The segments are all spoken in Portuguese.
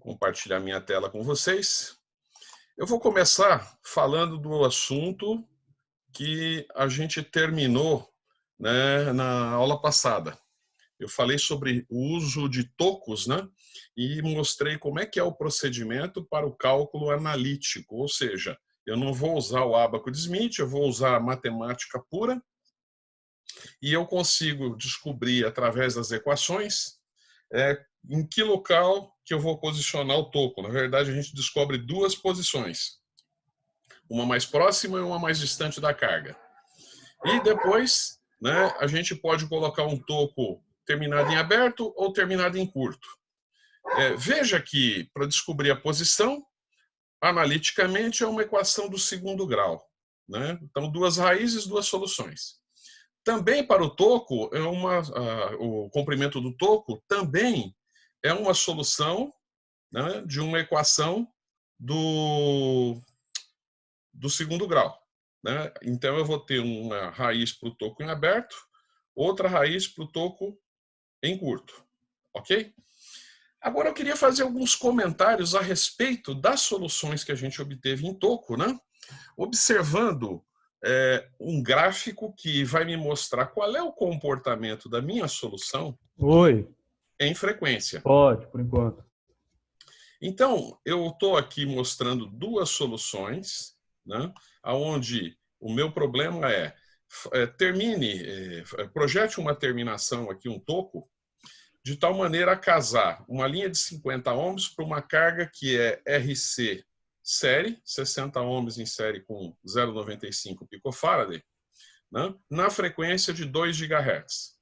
compartilhar minha tela com vocês. Eu vou começar falando do assunto que a gente terminou, né, na aula passada. Eu falei sobre o uso de tocos, né, e mostrei como é que é o procedimento para o cálculo analítico, ou seja, eu não vou usar o ábaco de Smith, eu vou usar a matemática pura e eu consigo descobrir através das equações em que local que eu vou posicionar o toco. Na verdade, a gente descobre duas posições, uma mais próxima e uma mais distante da carga. E depois, né, a gente pode colocar um toco terminado em aberto ou terminado em curto. Veja que, para descobrir a posição, analiticamente é uma equação do segundo grau, né? Então, duas raízes, duas soluções. Também para o toco, o comprimento do toco também é uma solução, né, de uma equação do segundo grau, né? Então, eu vou ter uma raiz para o toco em aberto, outra raiz para o toco em curto, ok? Agora, eu queria fazer alguns comentários a respeito das soluções que a gente obteve em toco, né? Observando um gráfico que vai me mostrar qual é o comportamento da minha solução Oi, em frequência. pode, por enquanto. Então, eu estou aqui mostrando duas soluções, né, onde o meu problema projete uma terminação aqui, um toco, de tal maneira a casar uma linha de 50 ohms para uma carga que é RC série, 60 ohms em série com 0,95 picofarad, né, na frequência de 2 GHz.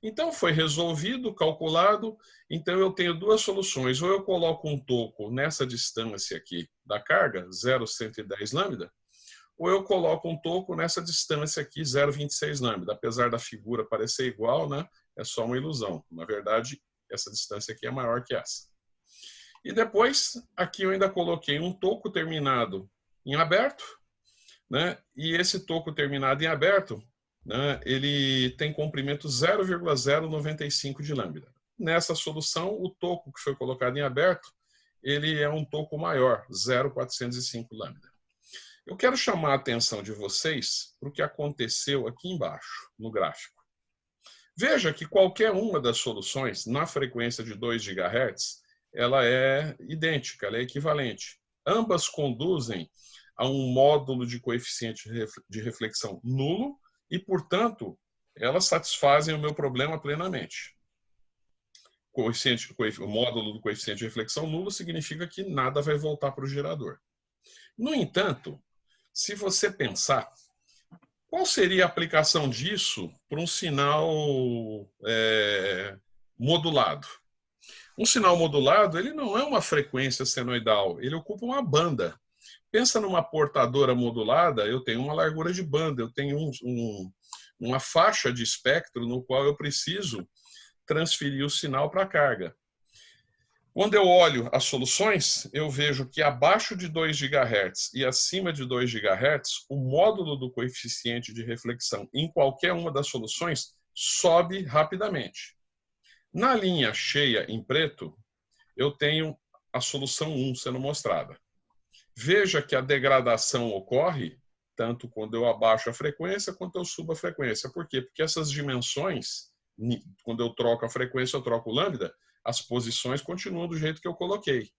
Então, foi resolvido, calculado. Então, eu tenho duas soluções. Ou eu coloco um toco nessa distância aqui da carga, 0,110 lambda, ou eu coloco um toco nessa distância aqui, 0,26 lambda. Apesar da figura parecer igual, né, é só uma ilusão. Na verdade, essa distância aqui é maior que essa. E depois, aqui eu ainda coloquei um toco terminado em aberto, né, e esse toco terminado em aberto, né, ele tem comprimento 0,095 de lambda. Nessa solução, o toco que foi colocado em aberto, ele é um toco maior, 0,405 lambda. Eu quero chamar a atenção de vocês para o que aconteceu aqui embaixo, no gráfico. Veja que qualquer uma das soluções, na frequência de 2 GHz, ela é idêntica, ela é equivalente. Ambas conduzem a um módulo de coeficiente de reflexão nulo e, portanto, elas satisfazem o meu problema plenamente. O módulo do coeficiente de reflexão nulo significa que nada vai voltar para o gerador. No entanto, se você pensar, qual seria a aplicação disso para um sinal modulado? Um sinal modulado, ele não é uma frequência senoidal, ele ocupa uma banda. Pensa numa portadora modulada, eu tenho uma largura de banda, eu tenho uma faixa de espectro no qual eu preciso transferir o sinal para a carga. Quando eu olho as soluções, eu vejo que abaixo de 2 GHz e acima de 2 GHz, o módulo do coeficiente de reflexão em qualquer uma das soluções sobe rapidamente. Na linha cheia em preto, eu tenho a solução 1 sendo mostrada. Veja que a degradação ocorre tanto quando eu abaixo a frequência quanto eu subo a frequência. Por quê? Porque essas dimensões, quando eu troco a frequência, eu troco o lambda, as posições continuam do jeito que eu coloquei.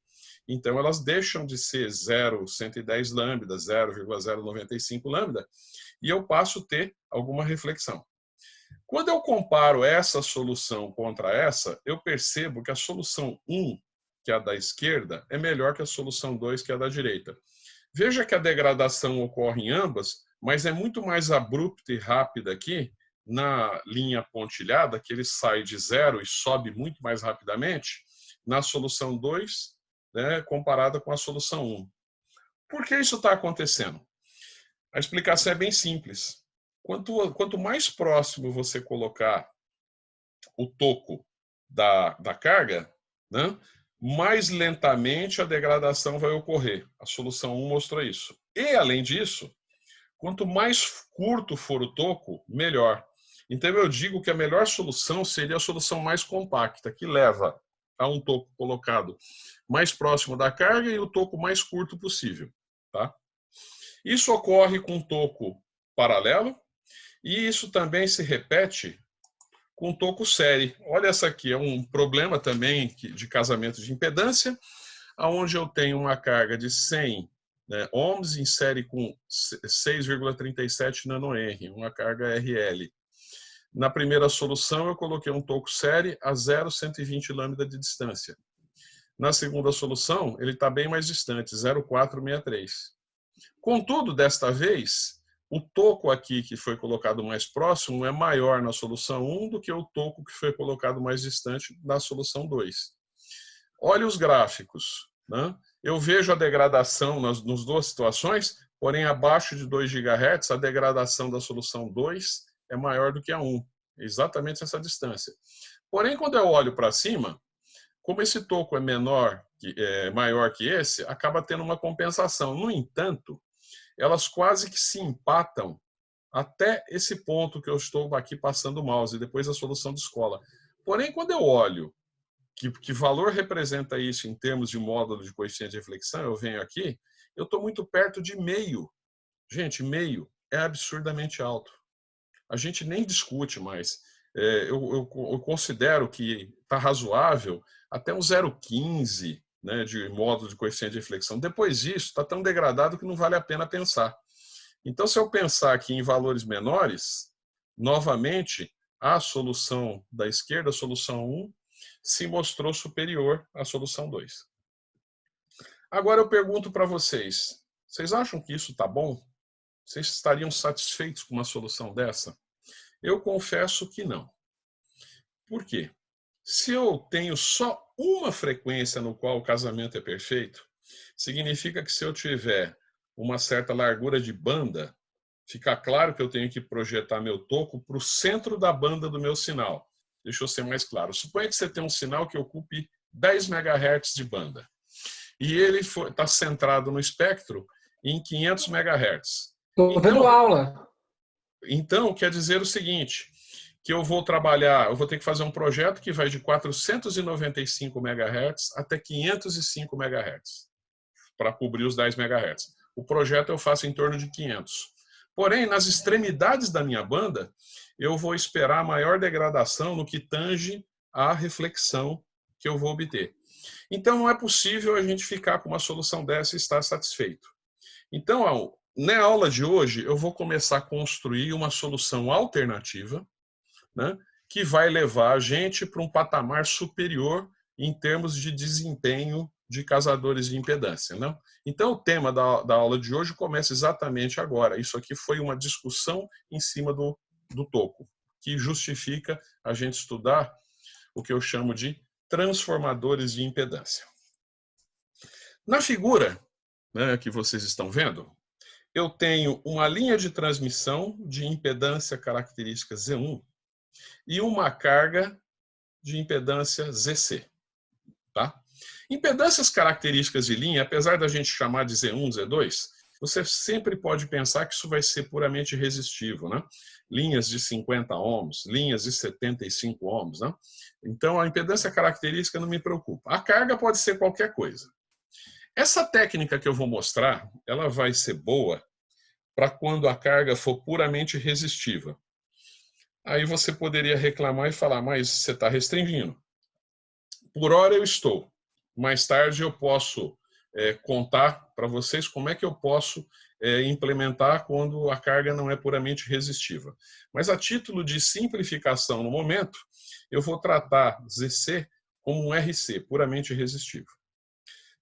Então, elas deixam de ser 0,110 lambda, 0,095 lambda, e eu passo a ter alguma reflexão. Quando eu comparo essa solução contra essa, eu percebo que a solução 1, que é a da esquerda, é melhor que a solução 2, que é a da direita. Veja que a degradação ocorre em ambas, mas é muito mais abrupta e rápida aqui, na linha pontilhada, que ele sai de 0 e sobe muito mais rapidamente, na solução 2, né, comparada com a solução 1. Por que isso está acontecendo? A explicação é bem simples. Quanto mais próximo você colocar o toco da carga, né, mais lentamente a degradação vai ocorrer. A solução 1 mostrou isso. E, além disso, quanto mais curto for o toco, melhor. Então, eu digo que a melhor solução seria a solução mais compacta, que leva a um toco colocado mais próximo da carga e o toco mais curto possível. Tá? Isso ocorre com um toco paralelo e isso também se repete com toco série. Olha, essa aqui é um problema também de casamento de impedância, onde eu tenho uma carga de 100 ohms em série com 6,37 nanohenry, uma carga RL. Na primeira solução, eu coloquei um toco série a 0,120 lambda de distância. Na segunda solução, ele está bem mais distante, 0,463. Contudo, desta vez, o toco aqui que foi colocado mais próximo é maior na solução 1 do que o toco que foi colocado mais distante na solução 2. Olha os gráficos. Né? Eu vejo a degradação nas duas situações, porém, abaixo de 2 GHz, a degradação da solução 2 é maior do que a 1. Exatamente essa distância. Porém, quando eu olho para cima, como esse toco é maior que esse, acaba tendo uma compensação. No entanto, elas quase que se empatam até esse ponto que eu estou aqui passando o mouse, e depois a solução descola. Porém, quando eu olho que valor representa isso em termos de módulo de coeficiente de reflexão, eu venho aqui, eu estou muito perto de meio. Gente, meio é absurdamente alto. A gente nem discute mais. Eu considero que está razoável até um 0,15, né, de módulo de coeficiente de reflexão. Depois disso, está tão degradado que não vale a pena pensar. Então, se eu pensar aqui em valores menores, novamente, a solução da esquerda, a solução 1, se mostrou superior à solução 2. Agora eu pergunto para vocês, vocês acham que isso está bom? Vocês estariam satisfeitos com uma solução dessa? Eu confesso que não. Por quê? Se eu tenho só uma frequência no qual o casamento é perfeito, significa que se eu tiver uma certa largura de banda, fica claro que eu tenho que projetar meu toco para o centro da banda do meu sinal. Deixa eu ser mais claro. Suponha que você tem um sinal que ocupe 10 MHz de banda. E ele está centrado no espectro em 500 MHz. Estou vendo aula. Então, quer dizer o seguinte, que eu vou trabalhar, eu vou ter que fazer um projeto que vai de 495 MHz até 505 MHz, para cobrir os 10 MHz. O projeto eu faço em torno de 500. Porém, nas extremidades da minha banda, eu vou esperar maior degradação no que tange a reflexão que eu vou obter. Então, não é possível a gente ficar com uma solução dessa e estar satisfeito. Então, na aula de hoje, eu vou começar a construir uma solução alternativa, né, que vai levar a gente para um patamar superior em termos de desempenho de casadores de impedância. Né? Então, o tema da aula de hoje começa exatamente agora. Isso aqui foi uma discussão em cima do toco, que justifica a gente estudar o que eu chamo de transformadores de impedância. Na figura, né, que vocês estão vendo, eu tenho uma linha de transmissão de impedância característica Z1 e uma carga de impedância ZC. Tá? Impedâncias características de linha, apesar da gente chamar de Z1, Z2, você sempre pode pensar que isso vai ser puramente resistivo. Né? Linhas de 50 ohms, linhas de 75 ohms. Né? Então, a impedância característica não me preocupa. A carga pode ser qualquer coisa. Essa técnica que eu vou mostrar, ela vai ser boa para quando a carga for puramente resistiva. Aí você poderia reclamar e falar, mas você está restringindo. Por hora eu estou. Mais tarde eu posso contar para vocês como é que eu posso implementar quando a carga não é puramente resistiva. Mas a título de simplificação no momento, eu vou tratar ZC como um RC, puramente resistivo.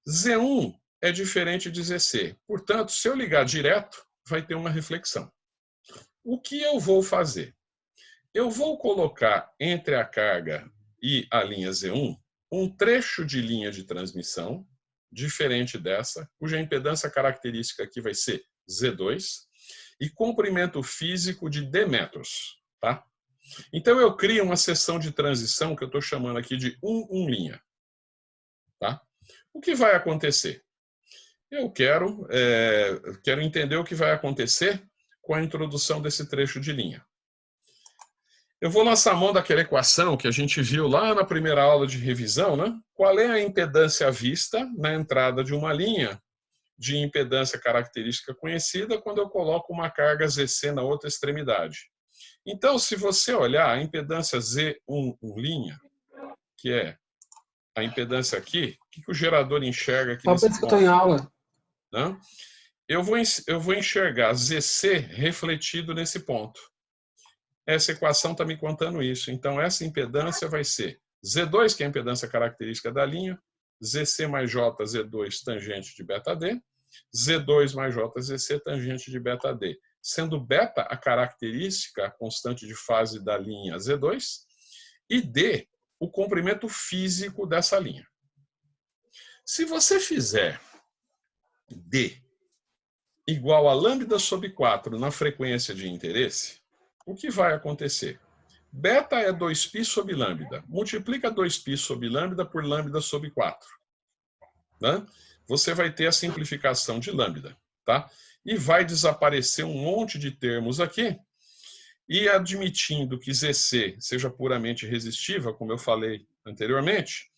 Z1 é diferente de ZC. Portanto, se eu ligar direto, vai ter uma reflexão. O que eu vou fazer? Eu vou colocar entre a carga e a linha Z1 um trecho de linha de transmissão, diferente dessa, cuja impedância característica aqui vai ser Z2, e comprimento físico de D metros. Tá? Então, eu crio uma seção de transição que eu estou chamando aqui de 1 tá? O que vai acontecer? Eu quero entender o que vai acontecer com a introdução desse trecho de linha. Eu vou lançar a mão daquela equação que a gente viu lá na primeira aula de revisão, né? Qual é a impedância vista na entrada de uma linha de impedância característica conhecida quando eu coloco uma carga ZC na outra extremidade? Então, se você olhar a impedância Z1 linha, que é a impedância aqui, o que o gerador enxerga aqui Só nesse pensa que eu estou ponto? em aula. Né? Eu vou enxergar ZC refletido nesse ponto. Essa equação está me contando isso. Então, essa impedância vai ser Z2, que é a impedância característica da linha, ZC mais J, Z2, tangente de beta D, Z2 mais J, ZC, tangente de beta D. Sendo beta a característica, a constante de fase da linha Z2, e D, o comprimento físico dessa linha. Se você fizer D igual a lambda sobre 4 na frequência de interesse, o que vai acontecer? Beta é 2π sobre lambda. Multiplica 2π sobre lambda por lambda sobre 4. Né? Você vai ter a simplificação de lambda. Tá? E vai desaparecer um monte de termos aqui. E admitindo que ZC seja puramente resistiva, como eu falei anteriormente,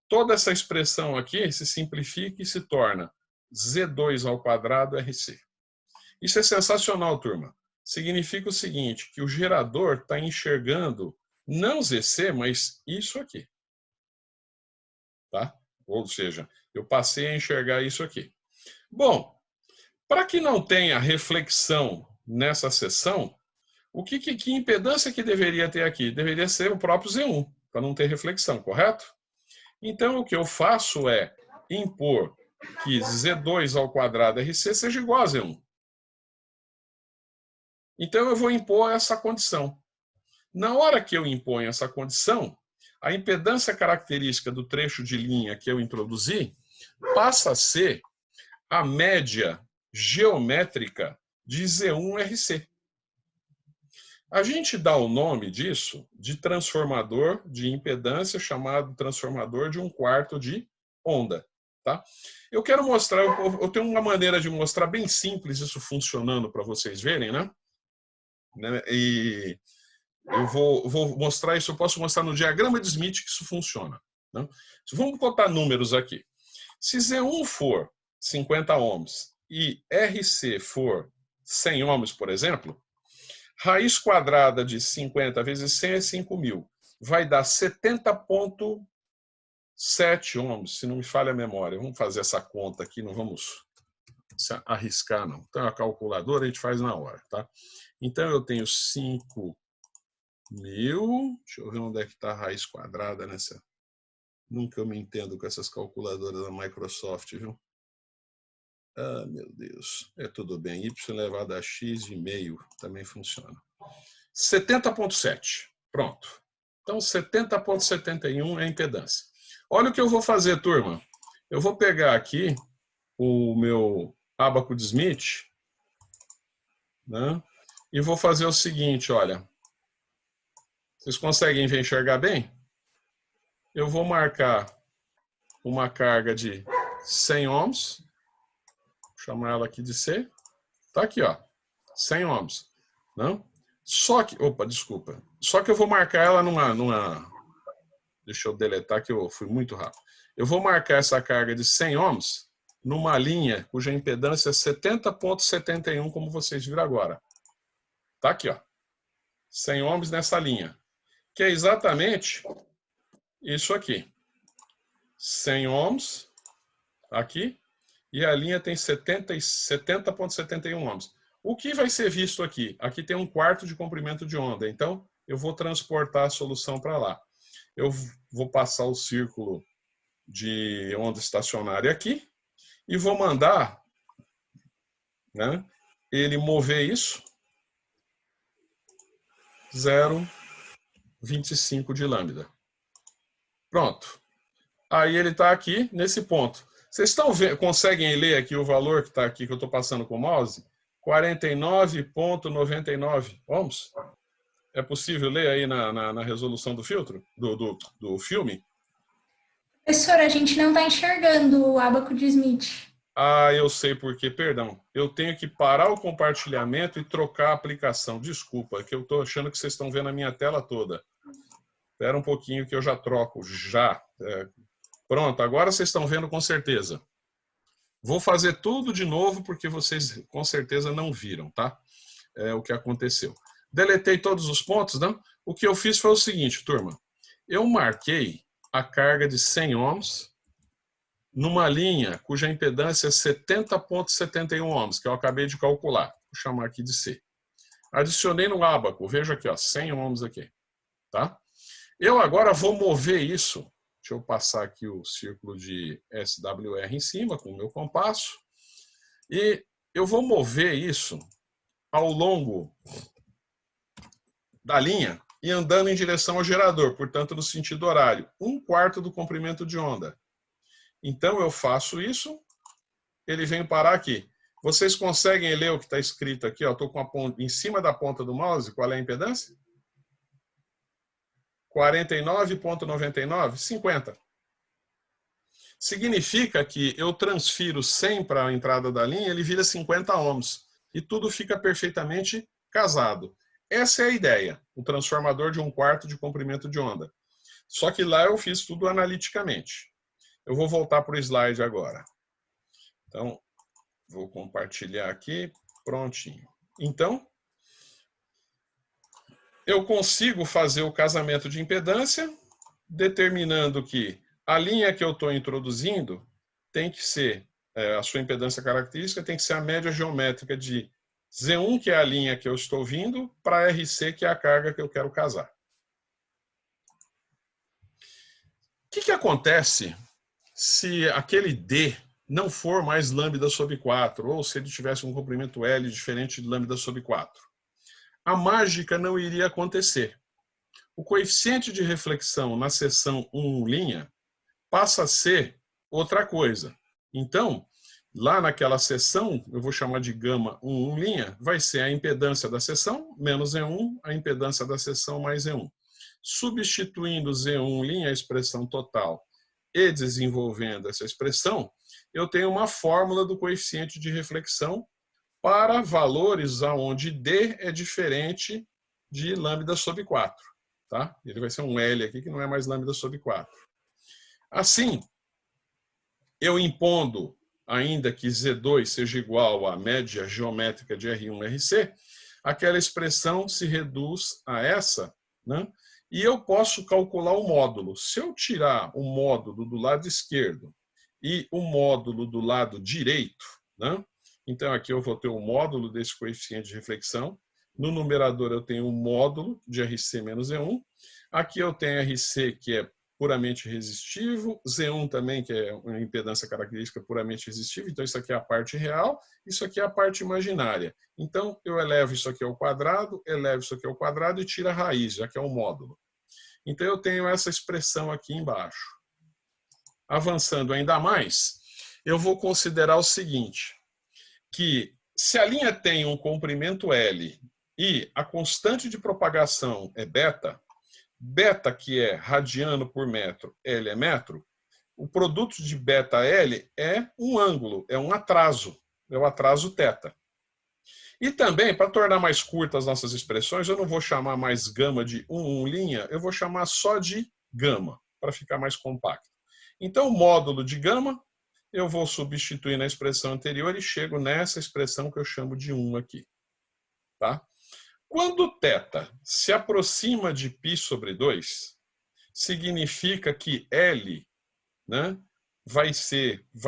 toda essa expressão aqui se simplifica e se torna Z2 ao quadrado RC. Isso é sensacional, turma. Significa o seguinte, que o gerador está enxergando não ZC, mas isso aqui. Tá? Ou seja, eu passei a enxergar isso aqui. Bom, para que não tenha reflexão nessa seção, que impedância que deveria ter aqui? Deveria ser o próprio Z1, para não ter reflexão, correto? Então, o que eu faço é impor que Z2 ao quadrado RC seja igual a Z1. Então, eu vou impor essa condição. Na hora que eu imponho essa condição, a impedância característica do trecho de linha que eu introduzi passa a ser a média geométrica de Z1RC. A gente dá o nome disso de transformador de impedância, chamado transformador de 1/4 de onda. Tá? Eu quero mostrar, eu tenho uma maneira de mostrar bem simples isso funcionando para vocês verem, né? E eu vou mostrar isso, eu posso mostrar no diagrama de Smith que isso funciona. Né? Vamos botar números aqui. Se Z1 for 50 ohms e RC for 100 ohms, por exemplo, raiz quadrada de 50 vezes 100 é 5.000. Vai dar 70,7 ohms, se não me falha a memória. Vamos fazer essa conta aqui, não vamos se arriscar, não. Então, a calculadora a gente faz na hora. Tá? Então, eu tenho 5.000. Deixa eu ver onde é que está a raiz quadrada nessa. Nunca eu me entendo com essas calculadoras da Microsoft, viu? Ah, meu Deus. É tudo bem. Y elevado a x de meio também funciona. 70,7. Pronto. Então, 70,71 é a impedância. Olha o que eu vou fazer, turma. Eu vou pegar aqui o meu ábaco de Smith, né? E vou fazer o seguinte, olha. Vocês conseguem enxergar bem? Eu vou marcar uma carga de 100 ohms. Vou chamar ela aqui de C. Tá aqui, ó. 100 ohms. Não? Só que... Opa, desculpa. Só que eu vou marcar ela numa... Deixa eu deletar que eu fui muito rápido. Eu vou marcar essa carga de 100 ohms numa linha cuja impedância é 70,71, como vocês viram agora. Tá aqui, ó. 100 ohms nessa linha. Que é exatamente isso aqui. 100 ohms aqui. E a linha tem 70,71 ohms. O que vai ser visto aqui? Aqui tem 1/4 de comprimento de onda. Então, eu vou transportar a solução para lá. Eu vou passar o círculo de onda estacionária aqui e vou mandar, né, ele mover isso 0,25 de lambda. Pronto. Aí ele está aqui nesse ponto. Vocês conseguem ler aqui o valor que está aqui, que eu estou passando com o mouse? 49,99 ohms. É possível ler aí na resolução do filtro, do filme? Professor, a gente não está enxergando o ábaco de Smith. Ah, eu sei por quê, perdão. Eu tenho que parar o compartilhamento e trocar a aplicação. Desculpa, que eu estou achando que vocês estão vendo a minha tela toda. Espera um pouquinho que eu já troco, já. Pronto, agora vocês estão vendo com certeza. Vou fazer tudo de novo porque vocês com certeza não viram, tá? O que aconteceu. Deletei todos os pontos, não? O que eu fiz foi o seguinte, turma. Eu marquei a carga de 100 ohms numa linha cuja impedância é 70,71 ohms, que eu acabei de calcular. Vou chamar aqui de C. Adicionei no ábaco, veja aqui, ó, 100 ohms aqui, tá? Eu agora vou mover isso. Deixa eu passar aqui o círculo de SWR em cima com o meu compasso. E eu vou mover isso ao longo da linha e andando em direção ao gerador, portanto, no sentido horário, 1/4 do comprimento de onda. Então, eu faço isso, ele vem parar aqui. Vocês conseguem ler o que está escrito aqui? Estou com a ponta, em cima da ponta do mouse, qual é a impedância? 49,99? 50. Significa que eu transfiro 100 para a entrada da linha, ele vira 50 ohms. E tudo fica perfeitamente casado. Essa é a ideia, o transformador de 1/4 de comprimento de onda. Só que lá eu fiz tudo analiticamente. Eu vou voltar para o slide agora. Então, vou compartilhar aqui, prontinho. Então, eu consigo fazer o casamento de impedância, determinando que a linha que eu estou introduzindo tem que ser, a sua impedância característica tem que ser a média geométrica de Z1, que é a linha que eu estou vindo, para RC, que é a carga que eu quero casar. O que acontece se aquele D não for mais lambda sobre 4, ou se ele tivesse um comprimento L diferente de lambda sobre 4? A mágica não iria acontecer. O coeficiente de reflexão na seção 1' passa a ser outra coisa. Então, lá naquela seção, eu vou chamar de gama 1', vai ser a impedância da seção menos E1, a impedância da seção mais E1. Substituindo Z1', a expressão total, e desenvolvendo essa expressão, eu tenho uma fórmula do coeficiente de reflexão para valores onde D é diferente de lambda sobre 4. Tá? Ele vai ser um L aqui, que não é mais lambda sobre 4. Assim, eu impondo, ainda que Z2 seja igual à média geométrica de R1-RC, aquela expressão se reduz a essa, né? E eu posso calcular o módulo. Se eu tirar o módulo do lado esquerdo e o módulo do lado direito, né? Então aqui eu vou ter o módulo desse coeficiente de reflexão. No numerador eu tenho o módulo de RC menos E1. Aqui eu tenho RC, que é puramente resistivo, Z1 também, que é uma impedância característica puramente resistiva. Então isso aqui é a parte real, isso aqui é a parte imaginária. Então eu elevo isso aqui ao quadrado, elevo isso aqui ao quadrado e tiro a raiz, já que é o módulo. Então eu tenho essa expressão aqui embaixo. Avançando ainda mais, eu vou considerar o seguinte, que se a linha tem um comprimento L e a constante de propagação é beta, beta, que é radiano por metro, L é metro, o produto de beta L é um ângulo, é um atraso, é o atraso θ. E também, para tornar mais curtas as nossas expressões, eu não vou chamar mais gama de 1', eu vou chamar só de gama, para ficar mais compacto. Então, o módulo de gama, eu vou substituir na expressão anterior e chego nessa expressão que eu chamo de 1 aqui. Tá? Quando θ se aproxima de π sobre 2, significa que L, né, vai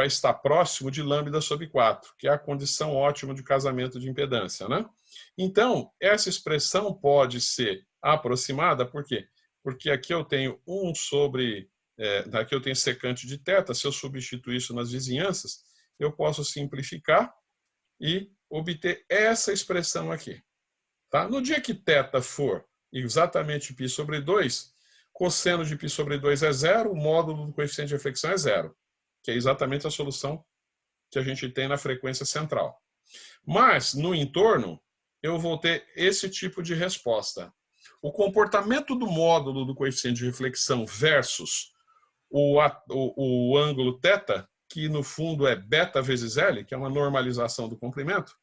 estar próximo de lambda sobre 4, que é a condição ótima de casamento de impedância. Né? Então, essa expressão pode ser aproximada, por quê? Porque aqui eu tenho 1 sobre... aqui eu tenho secante de θ, se eu substituir isso nas vizinhanças, eu posso simplificar e obter essa expressão aqui. Tá? No dia que θ for exatamente π sobre 2, cosseno de π sobre 2 é 0, o módulo do coeficiente de reflexão é 0, que é exatamente a solução que a gente tem na frequência central. Mas, no entorno, eu vou ter esse tipo de resposta. O comportamento do módulo do coeficiente de reflexão versus o ângulo θ que no fundo é beta vezes L, que é uma normalização do comprimento,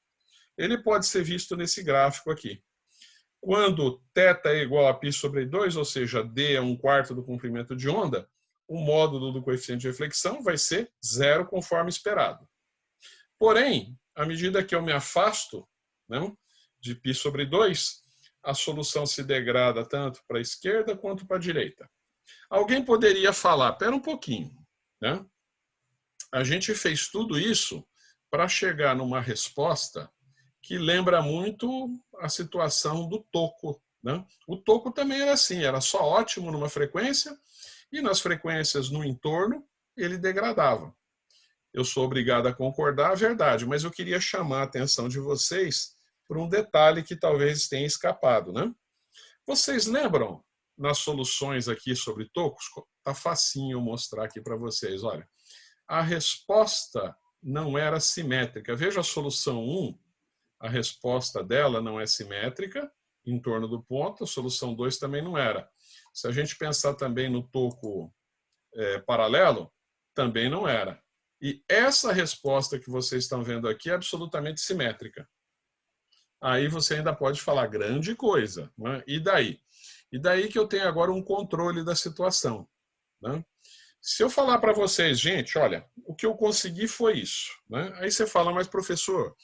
ele pode ser visto nesse gráfico aqui. Quando θ é igual a π sobre 2, ou seja, d é 1/4 do comprimento de onda, o módulo do coeficiente de reflexão vai ser 0 conforme esperado. Porém, à medida que eu me afasto, né, de π sobre 2, a solução se degrada tanto para a esquerda quanto para a direita. Alguém poderia falar, espera um pouquinho, né? A gente fez tudo isso para chegar numa resposta que lembra muito a situação do toco, né? O toco também era assim, era só ótimo numa frequência e nas frequências no entorno ele degradava. Eu sou obrigado a concordar, é verdade, mas eu queria chamar a atenção de vocês para um detalhe que talvez tenha escapado, né? Vocês lembram nas soluções aqui sobre tocos? Tá facinho mostrar aqui para vocês, olha. A resposta não era simétrica. Veja a solução 1, a resposta dela não é simétrica em torno do ponto, a solução 2 também não era. Se a gente pensar também no toco paralelo, também não era. E essa resposta que vocês estão vendo aqui é absolutamente simétrica. Aí você ainda pode falar grande coisa, né? E daí? E daí que eu tenho agora um controle da situação, né? Se eu falar para vocês, gente, olha, o que eu consegui foi isso, né? Aí você fala, mas professor,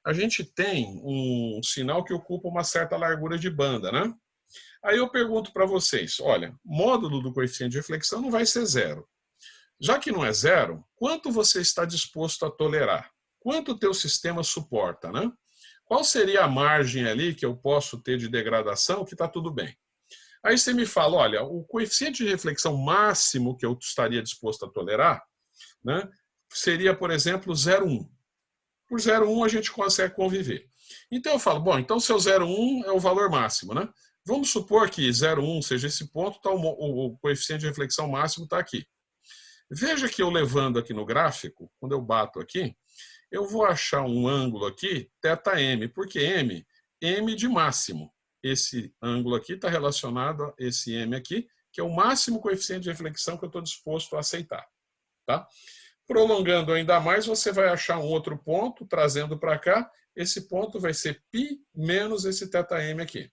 a gente tem um sinal que ocupa uma certa largura de banda, né? Aí eu pergunto para vocês, olha, módulo do coeficiente de reflexão não vai ser 0. Já que não é 0, quanto você está disposto a tolerar? Quanto o teu sistema suporta, né? Qual seria a margem ali que eu posso ter de degradação que está tudo bem? Aí você me fala, olha, o coeficiente de reflexão máximo que eu estaria disposto a tolerar, né, seria, por exemplo, 0,1. Por 0,1 a gente consegue conviver. Então eu falo, bom, então seu 0,1 é o valor máximo, né? Vamos supor que 0,1 seja esse ponto, tá, o coeficiente de reflexão máximo está aqui. Veja que eu levando aqui no gráfico, quando eu bato aqui, eu vou achar um ângulo aqui, θm. Por que m? M de máximo. Esse ângulo aqui está relacionado a esse m aqui, que é o máximo coeficiente de reflexão que eu estou disposto a aceitar. Tá? Prolongando ainda mais, você vai achar um outro ponto, trazendo para cá, esse ponto vai ser π menos esse θm aqui.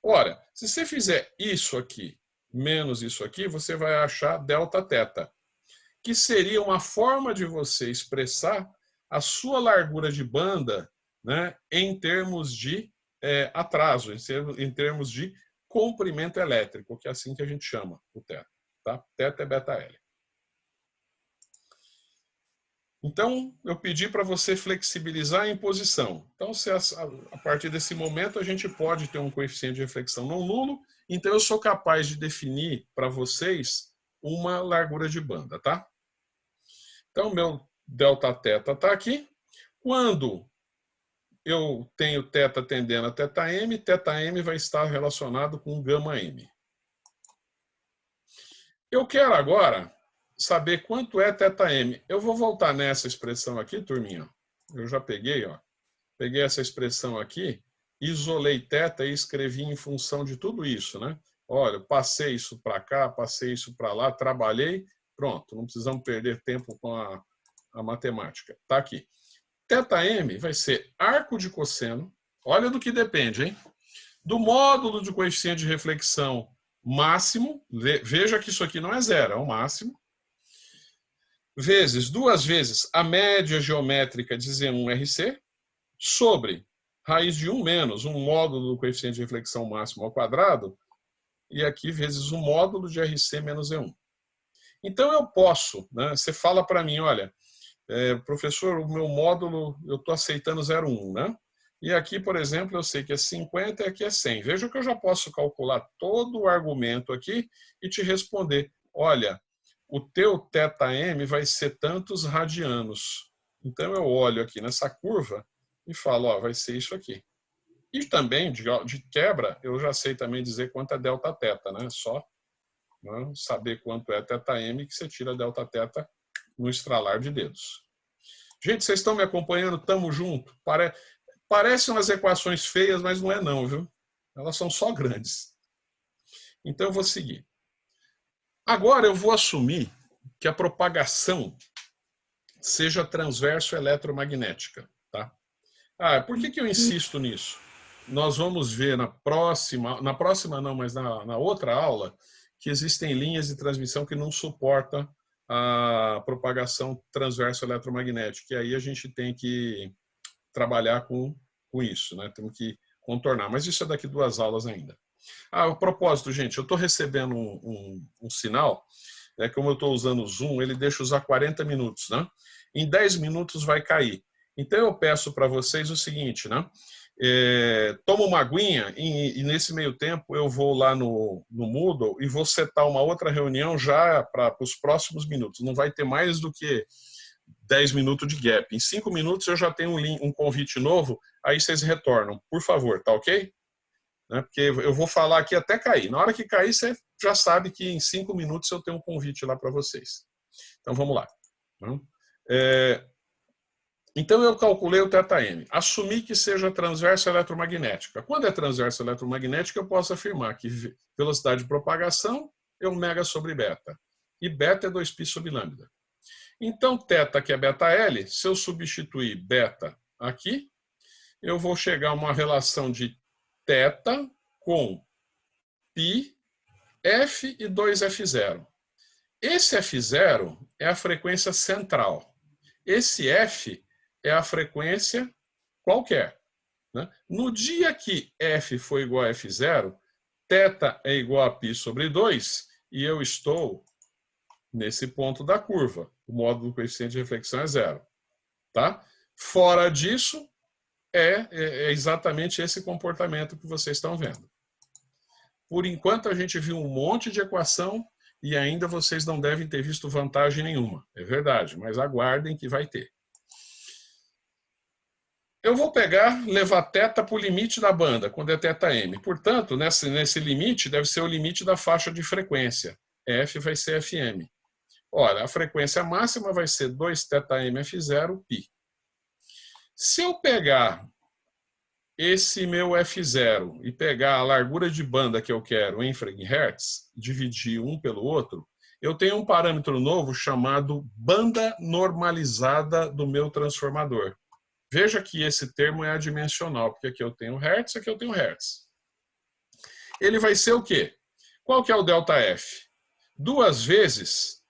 Ora, se você fizer isso aqui menos isso aqui, você vai achar Δθ, que seria uma forma de você expressar a sua largura de banda, né, em termos de atraso, em termos de comprimento elétrico, que é assim que a gente chama o θ. Tá? Θ é beta L. Então, eu pedi para você flexibilizar em posição. Então, se a partir desse momento a gente pode ter um coeficiente de reflexão não nulo, então eu sou capaz de definir para vocês uma largura de banda, tá? Então, meu Δθ está aqui. Quando eu tenho θ tendendo a θm, θm vai estar relacionado com γm. Eu quero agora saber quanto é θm. Eu vou voltar nessa expressão aqui, turminha. Eu já peguei, ó. Peguei essa expressão aqui, isolei θ e escrevi em função de tudo isso, né? Olha, passei isso para cá, passei isso para lá, trabalhei, pronto, não precisamos perder tempo com a matemática. Tá aqui. θm vai ser arco de cosseno, olha do que depende, hein? Do módulo de coeficiente de reflexão máximo, veja que isso aqui não é 0, é o máximo, vezes, 2 vezes, a média geométrica de Z1RC, sobre raiz de 1 menos um módulo do coeficiente de reflexão máximo ao quadrado, e aqui vezes o módulo de RC menos E1. Então eu posso, né, você fala para mim, olha, professor, o meu módulo, eu estou aceitando 0,1, né? E aqui, por exemplo, eu sei que é 50 e aqui é 100. Veja que eu já posso calcular todo o argumento aqui e te responder, olha, o teu θm vai ser tantos radianos. Então eu olho aqui nessa curva e falo, ó, vai ser isso aqui. E também, de quebra, eu já sei também dizer quanto é Δθ, né? Só, né, saber quanto é θm que você tira Δθ no estralar de dedos. Gente, vocês estão me acompanhando? Tamo junto? Parecem umas equações feias, mas não é não, viu? Elas são só grandes. Então eu vou seguir. Agora eu vou assumir que a propagação seja transverso eletromagnética. Tá? Por que eu insisto nisso? Nós vamos ver na próxima não, mas na outra aula, que existem linhas de transmissão que não suportam a propagação transverso eletromagnética. E aí a gente tem que trabalhar com isso, né? Temos que contornar. Mas isso é daqui 2 aulas ainda. A propósito, gente, eu estou recebendo um sinal, né, como eu estou usando o Zoom, ele deixa usar 40 minutos, né? Em 10 minutos vai cair. Então eu peço para vocês o seguinte, né? Toma uma aguinha e nesse meio tempo eu vou lá no Moodle e vou setar uma outra reunião já para os próximos minutos. Não vai ter mais do que 10 minutos de gap. Em 5 minutos eu já tenho um convite novo, aí vocês retornam, por favor, tá ok? Porque eu vou falar aqui até cair. Na hora que cair, você já sabe que em 5 minutos eu tenho um convite lá para vocês. Então vamos lá. Então eu calculei o θm. Assumi que seja transversa eletromagnética. Quando é transversa eletromagnética, eu posso afirmar que velocidade de propagação é ω sobre beta. E beta é 2π sobre lambda. Então, θ, que é beta-L, se eu substituir beta aqui, eu vou chegar a uma relação de θ com π, f e 2f0. Esse f0 é a frequência central. Esse f é a frequência qualquer. Né? No dia que f for igual a f0, θ é igual a π sobre 2 e eu estou nesse ponto da curva. O módulo do coeficiente de reflexão é 0. Tá? Fora disso, é exatamente esse comportamento que vocês estão vendo. Por enquanto, a gente viu um monte de equação e ainda vocês não devem ter visto vantagem nenhuma. É verdade, mas aguardem que vai ter. Eu vou levar θ para o limite da banda, quando é θm. Portanto, nesse limite, deve ser o limite da faixa de frequência. F vai ser Fm. Ora, a frequência máxima vai ser 2θm f0 π. Se eu pegar esse meu f0 e pegar a largura de banda que eu quero em Hertz, dividir um pelo outro, eu tenho um parâmetro novo chamado banda normalizada do meu transformador. Veja que esse termo é adimensional, porque aqui eu tenho Hertz, aqui eu tenho Hertz. Ele vai ser o quê? Qual que é o ΔF? 2 vezes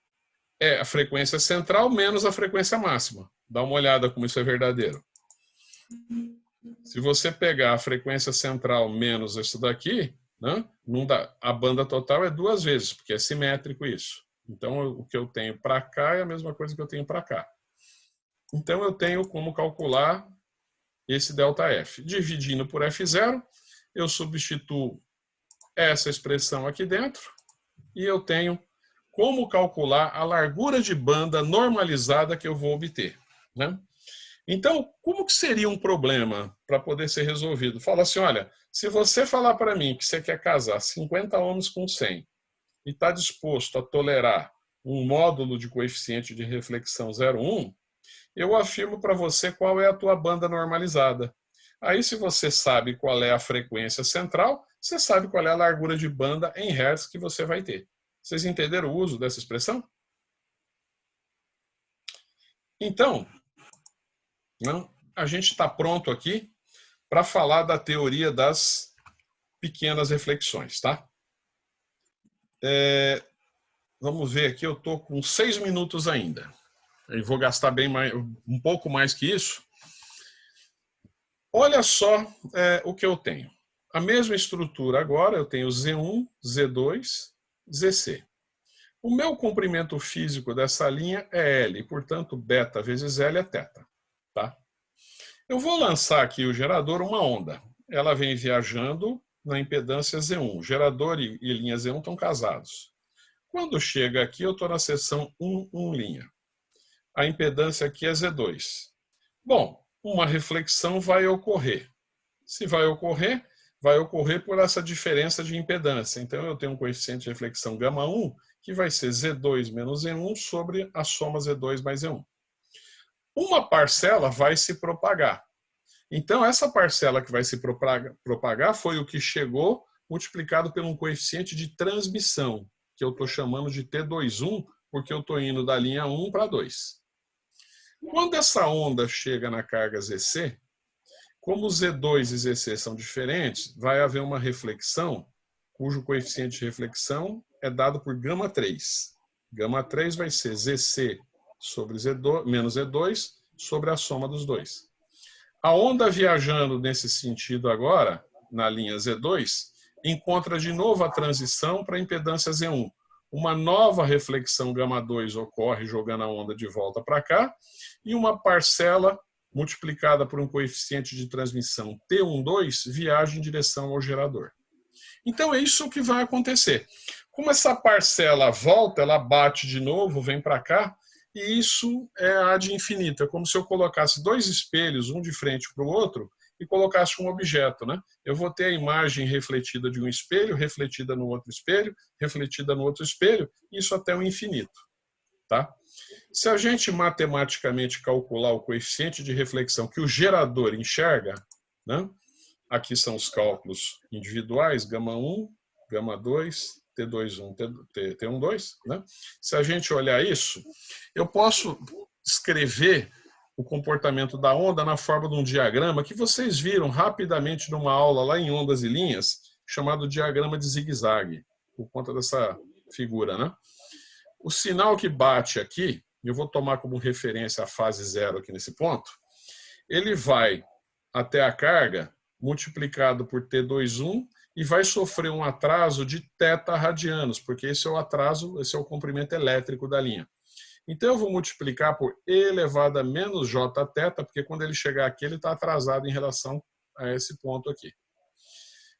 a frequência central menos a frequência máxima. Dá uma olhada como isso é verdadeiro. Se você pegar a frequência central menos isso daqui, né, a banda total é 2 vezes, porque é simétrico isso. Então, o que eu tenho para cá é a mesma coisa que eu tenho para cá. Então, eu tenho como calcular esse ΔF. Dividindo por F0, eu substituo essa expressão aqui dentro e eu tenho como calcular a largura de banda normalizada que eu vou obter. Né? Então, como que seria um problema para poder ser resolvido? Fala assim, olha, se você falar para mim que você quer casar 50 ohms com 100 e está disposto a tolerar um módulo de coeficiente de reflexão 0,1, eu afirmo para você qual é a tua banda normalizada. Aí, se você sabe qual é a frequência central, você sabe qual é a largura de banda em Hertz que você vai ter. Vocês entenderam o uso dessa expressão? Então, a gente está pronto aqui para falar da teoria das pequenas reflexões, tá? Vamos ver aqui, eu estou com 6 minutos ainda. Eu vou gastar um pouco mais que isso. Olha só o que eu tenho. A mesma estrutura agora, eu tenho Z1, Z2, ZC. O meu comprimento físico dessa linha é L, e, portanto, beta vezes L é θ. Tá? Eu vou lançar aqui o gerador uma onda. Ela vem viajando na impedância Z1. O gerador e linha Z1 estão casados. Quando chega aqui, eu estou na seção 1 linha. A impedância aqui é Z2. Bom, uma reflexão vai ocorrer. Se vai ocorrer por essa diferença de impedância. Então, eu tenho um coeficiente de reflexão γ1, que vai ser Z2 menos Z1 sobre a soma Z2 mais Z1. Uma parcela vai se propagar. Então, essa parcela que vai se propagar foi o que chegou multiplicado por um coeficiente de transmissão, que eu estou chamando de T21, porque eu estou indo da linha 1 para 2. Quando essa onda chega na carga ZC, como Z2 e ZC são diferentes, vai haver uma reflexão, cujo coeficiente de reflexão é dado por γ3. γ3 vai ser ZC sobre Z2, menos Z2 sobre a soma dos dois. A onda viajando nesse sentido agora, na linha Z2, encontra de novo a transição para a impedância Z1. Uma nova reflexão γ2 ocorre jogando a onda de volta para cá, e uma parcela multiplicada por um coeficiente de transmissão T12 viaja em direção ao gerador. Então é isso que vai acontecer. Como essa parcela volta, ela bate de novo, vem para cá, e isso é ad infinito. É como se eu colocasse dois espelhos, um de frente para o outro, e colocasse um objeto, né? Eu vou ter a imagem refletida de um espelho, refletida no outro espelho, refletida no outro espelho, isso até o infinito, tá? Se a gente matematicamente calcular o coeficiente de reflexão que o gerador enxerga, né? Aqui são os cálculos individuais, γ1, γ2, T21, T12, né? Se a gente olhar isso, eu posso escrever o comportamento da onda na forma de um diagrama que vocês viram rapidamente numa aula lá em ondas e linhas, chamado diagrama de zigue-zague, por conta dessa figura, né? O sinal que bate aqui, eu vou tomar como referência a fase zero aqui nesse ponto, ele vai até a carga multiplicado por T21 e vai sofrer um atraso de θ radianos, porque esse é o atraso, esse é o comprimento elétrico da linha. Então eu vou multiplicar por e elevado a menos jθ, porque quando ele chegar aqui ele está atrasado em relação a esse ponto aqui.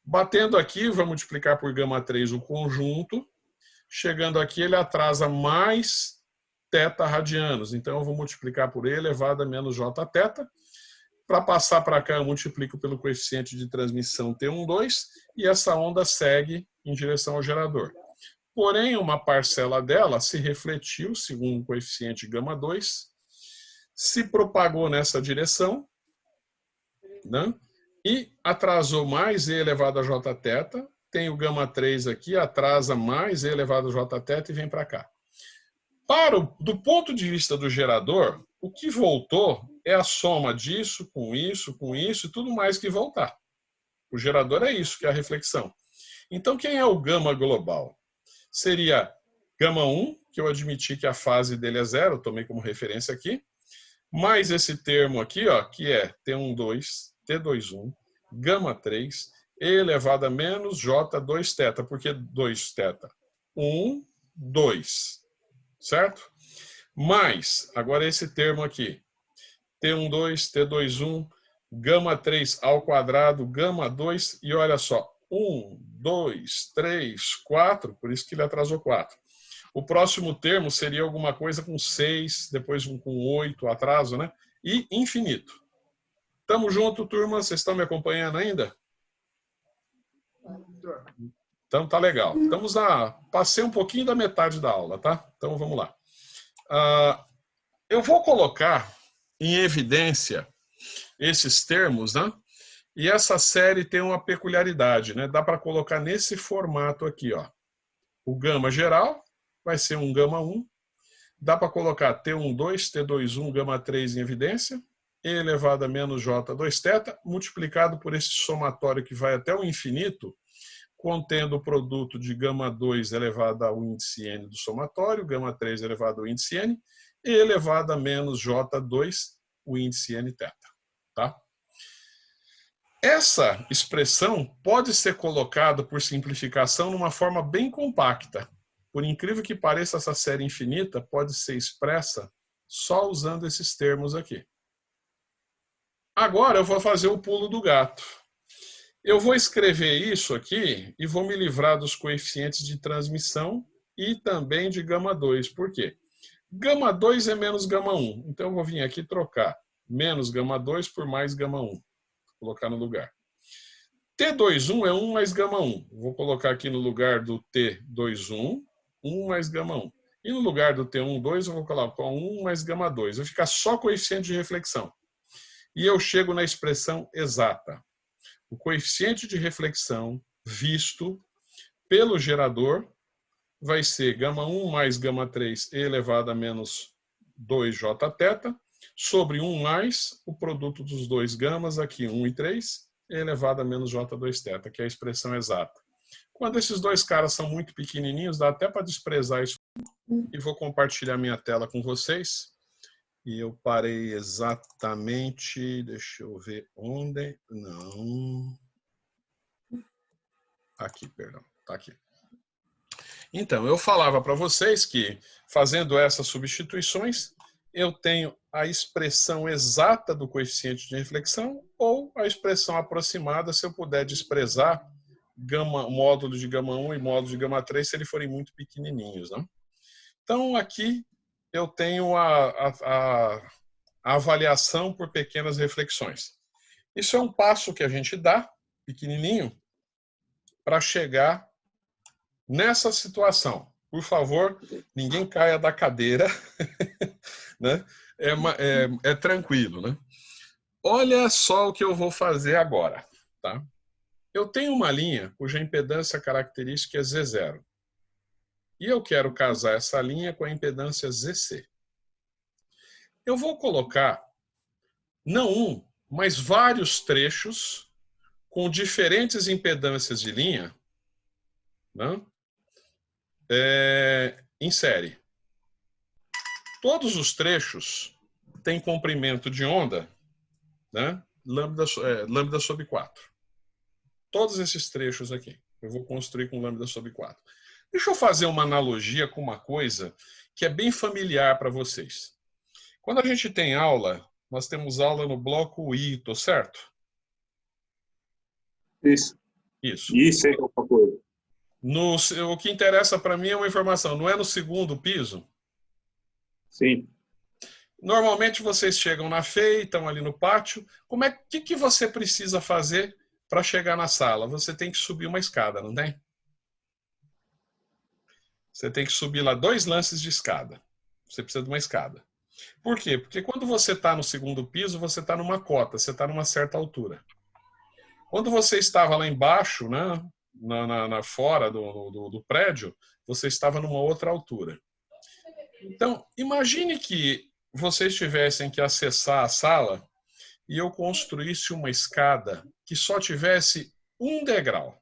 Batendo aqui, vai multiplicar por γ3 o conjunto, chegando aqui ele atrasa mais θ radianos, então eu vou multiplicar por e elevado a menos jθ. Para passar para cá, eu multiplico pelo coeficiente de transmissão T12 e essa onda segue em direção ao gerador. Porém, uma parcela dela se refletiu, segundo o coeficiente γ2, se propagou nessa direção, né? E atrasou mais e elevado a jθ. Tem o γ3 aqui, atrasa mais e elevado a jθ e vem para cá. Do ponto de vista do gerador, o que voltou é a soma disso, com isso e tudo mais que voltar. O gerador é isso, que é a reflexão. Então, quem é o gama global? Seria γ1, que eu admiti que a fase dele é zero, tomei como referência aqui, mais esse termo aqui, ó, que é T12, T21, γ3, e elevado a menos J2θ. Por que 2θ? 1, 2. Certo? Mais, agora esse termo aqui, T12, T21, γ3 ao quadrado, γ2, e olha só, 1, 2, 3, 4, por isso que ele atrasou 4. O próximo termo seria alguma coisa com 6, depois um com 8, atraso, né? E infinito. Tamo junto, turma? Vocês estão me acompanhando ainda? Então tá legal. Passei um pouquinho da metade da aula, tá? Então vamos lá. Eu vou colocar em evidência esses termos, né? E essa série tem uma peculiaridade, né? Dá para colocar nesse formato aqui, ó. O gama geral vai ser um γ1. Dá para colocar T12, T21, γ3 em evidência, e elevado a menos J2θ, multiplicado por esse somatório que vai até o infinito, contendo o produto de γ2 elevado ao índice n do somatório, γ3 elevado ao índice n, e elevado a menos J2, o índice nθ. Tá? Essa expressão pode ser colocada, por simplificação, numa forma bem compacta. Por incrível que pareça, essa série infinita pode ser expressa só usando esses termos aqui. Agora eu vou fazer o pulo do gato. Eu vou escrever isso aqui e vou me livrar dos coeficientes de transmissão e também de γ2. Por quê? γ2 é menos γ1. Então eu vou vir aqui trocar menos γ2 por mais γ1. Vou colocar no lugar. T21 é 1 mais γ1. Vou colocar aqui no lugar do T21, 1 mais γ1. E no lugar do T12 eu vou colocar 1 mais γ2. Vai ficar só coeficiente de reflexão. E eu chego na expressão exata. O coeficiente de reflexão visto pelo gerador vai ser γ1 mais γ3 elevado a menos 2jθ, sobre 1 mais o produto dos dois gamas, aqui 1 e 3, elevado a menos J2θ, que é a expressão exata. Quando esses dois caras são muito pequenininhos, dá até para desprezar isso. E vou compartilhar minha tela com vocês. E eu parei exatamente, deixa eu ver onde, não, aqui, perdão, tá aqui. Então, eu falava para vocês que, fazendo essas substituições, eu tenho a expressão exata do coeficiente de reflexão ou a expressão aproximada, se eu puder desprezar módulo de gama 1 e módulo de gama 3, se eles forem muito pequenininhos, né? Então, aqui eu tenho a avaliação por pequenas reflexões. Isso é um passo que a gente dá, pequenininho, para chegar nessa situação. Por favor, ninguém caia da cadeira, né? É tranquilo, né? Olha só o que eu vou fazer agora, tá? Eu tenho uma linha cuja impedância característica é Z0. E eu quero casar essa linha com a impedância ZC. Eu vou colocar, não um, mas vários trechos com diferentes impedâncias de linha, né? Em série. Todos os trechos têm comprimento de onda, né? Lambda sobre 4. Todos esses trechos aqui. Eu vou construir com lambda sobre 4. Deixa eu fazer uma analogia com uma coisa que é bem familiar para vocês. Quando a gente tem aula, nós temos aula no bloco I, tô certo? Isso. Isso. Isso é alguma coisa. O que interessa para mim é uma informação, não é no segundo piso? Sim. Normalmente vocês chegam na FEI, estão ali no pátio. Que você precisa fazer para chegar na sala? Você tem que subir uma escada, não tem? Você tem que subir lá 2 lances de escada. Você precisa de uma escada. Por quê? Porque quando você está no segundo piso, você está numa cota, você está numa certa altura. Quando você estava lá embaixo, né, fora do prédio, você estava numa outra altura. Então, imagine que vocês tivessem que acessar a sala e eu construísse uma escada que só tivesse um degrau.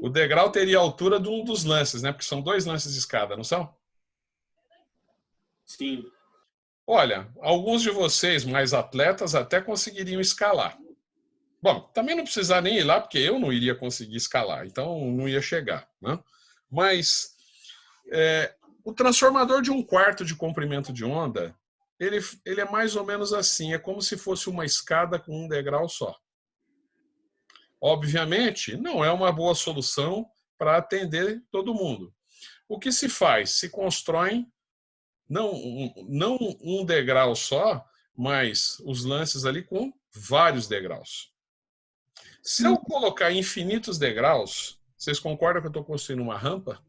O degrau teria a altura de um dos lances, né? Porque são 2 lances de escada, não são? Sim. Olha, alguns de vocês mais atletas até conseguiriam escalar. Bom, também não precisar nem ir lá, porque eu não iria conseguir escalar, então não ia chegar, né? Mas o transformador de 1/4 de comprimento de onda, ele é mais ou menos assim, é como se fosse uma escada com um degrau só. Obviamente, não é uma boa solução para atender todo mundo. O que se faz? Se constrói não um degrau só, mas os lances ali com vários degraus. Se eu colocar infinitos degraus, vocês concordam que eu estou construindo uma rampa?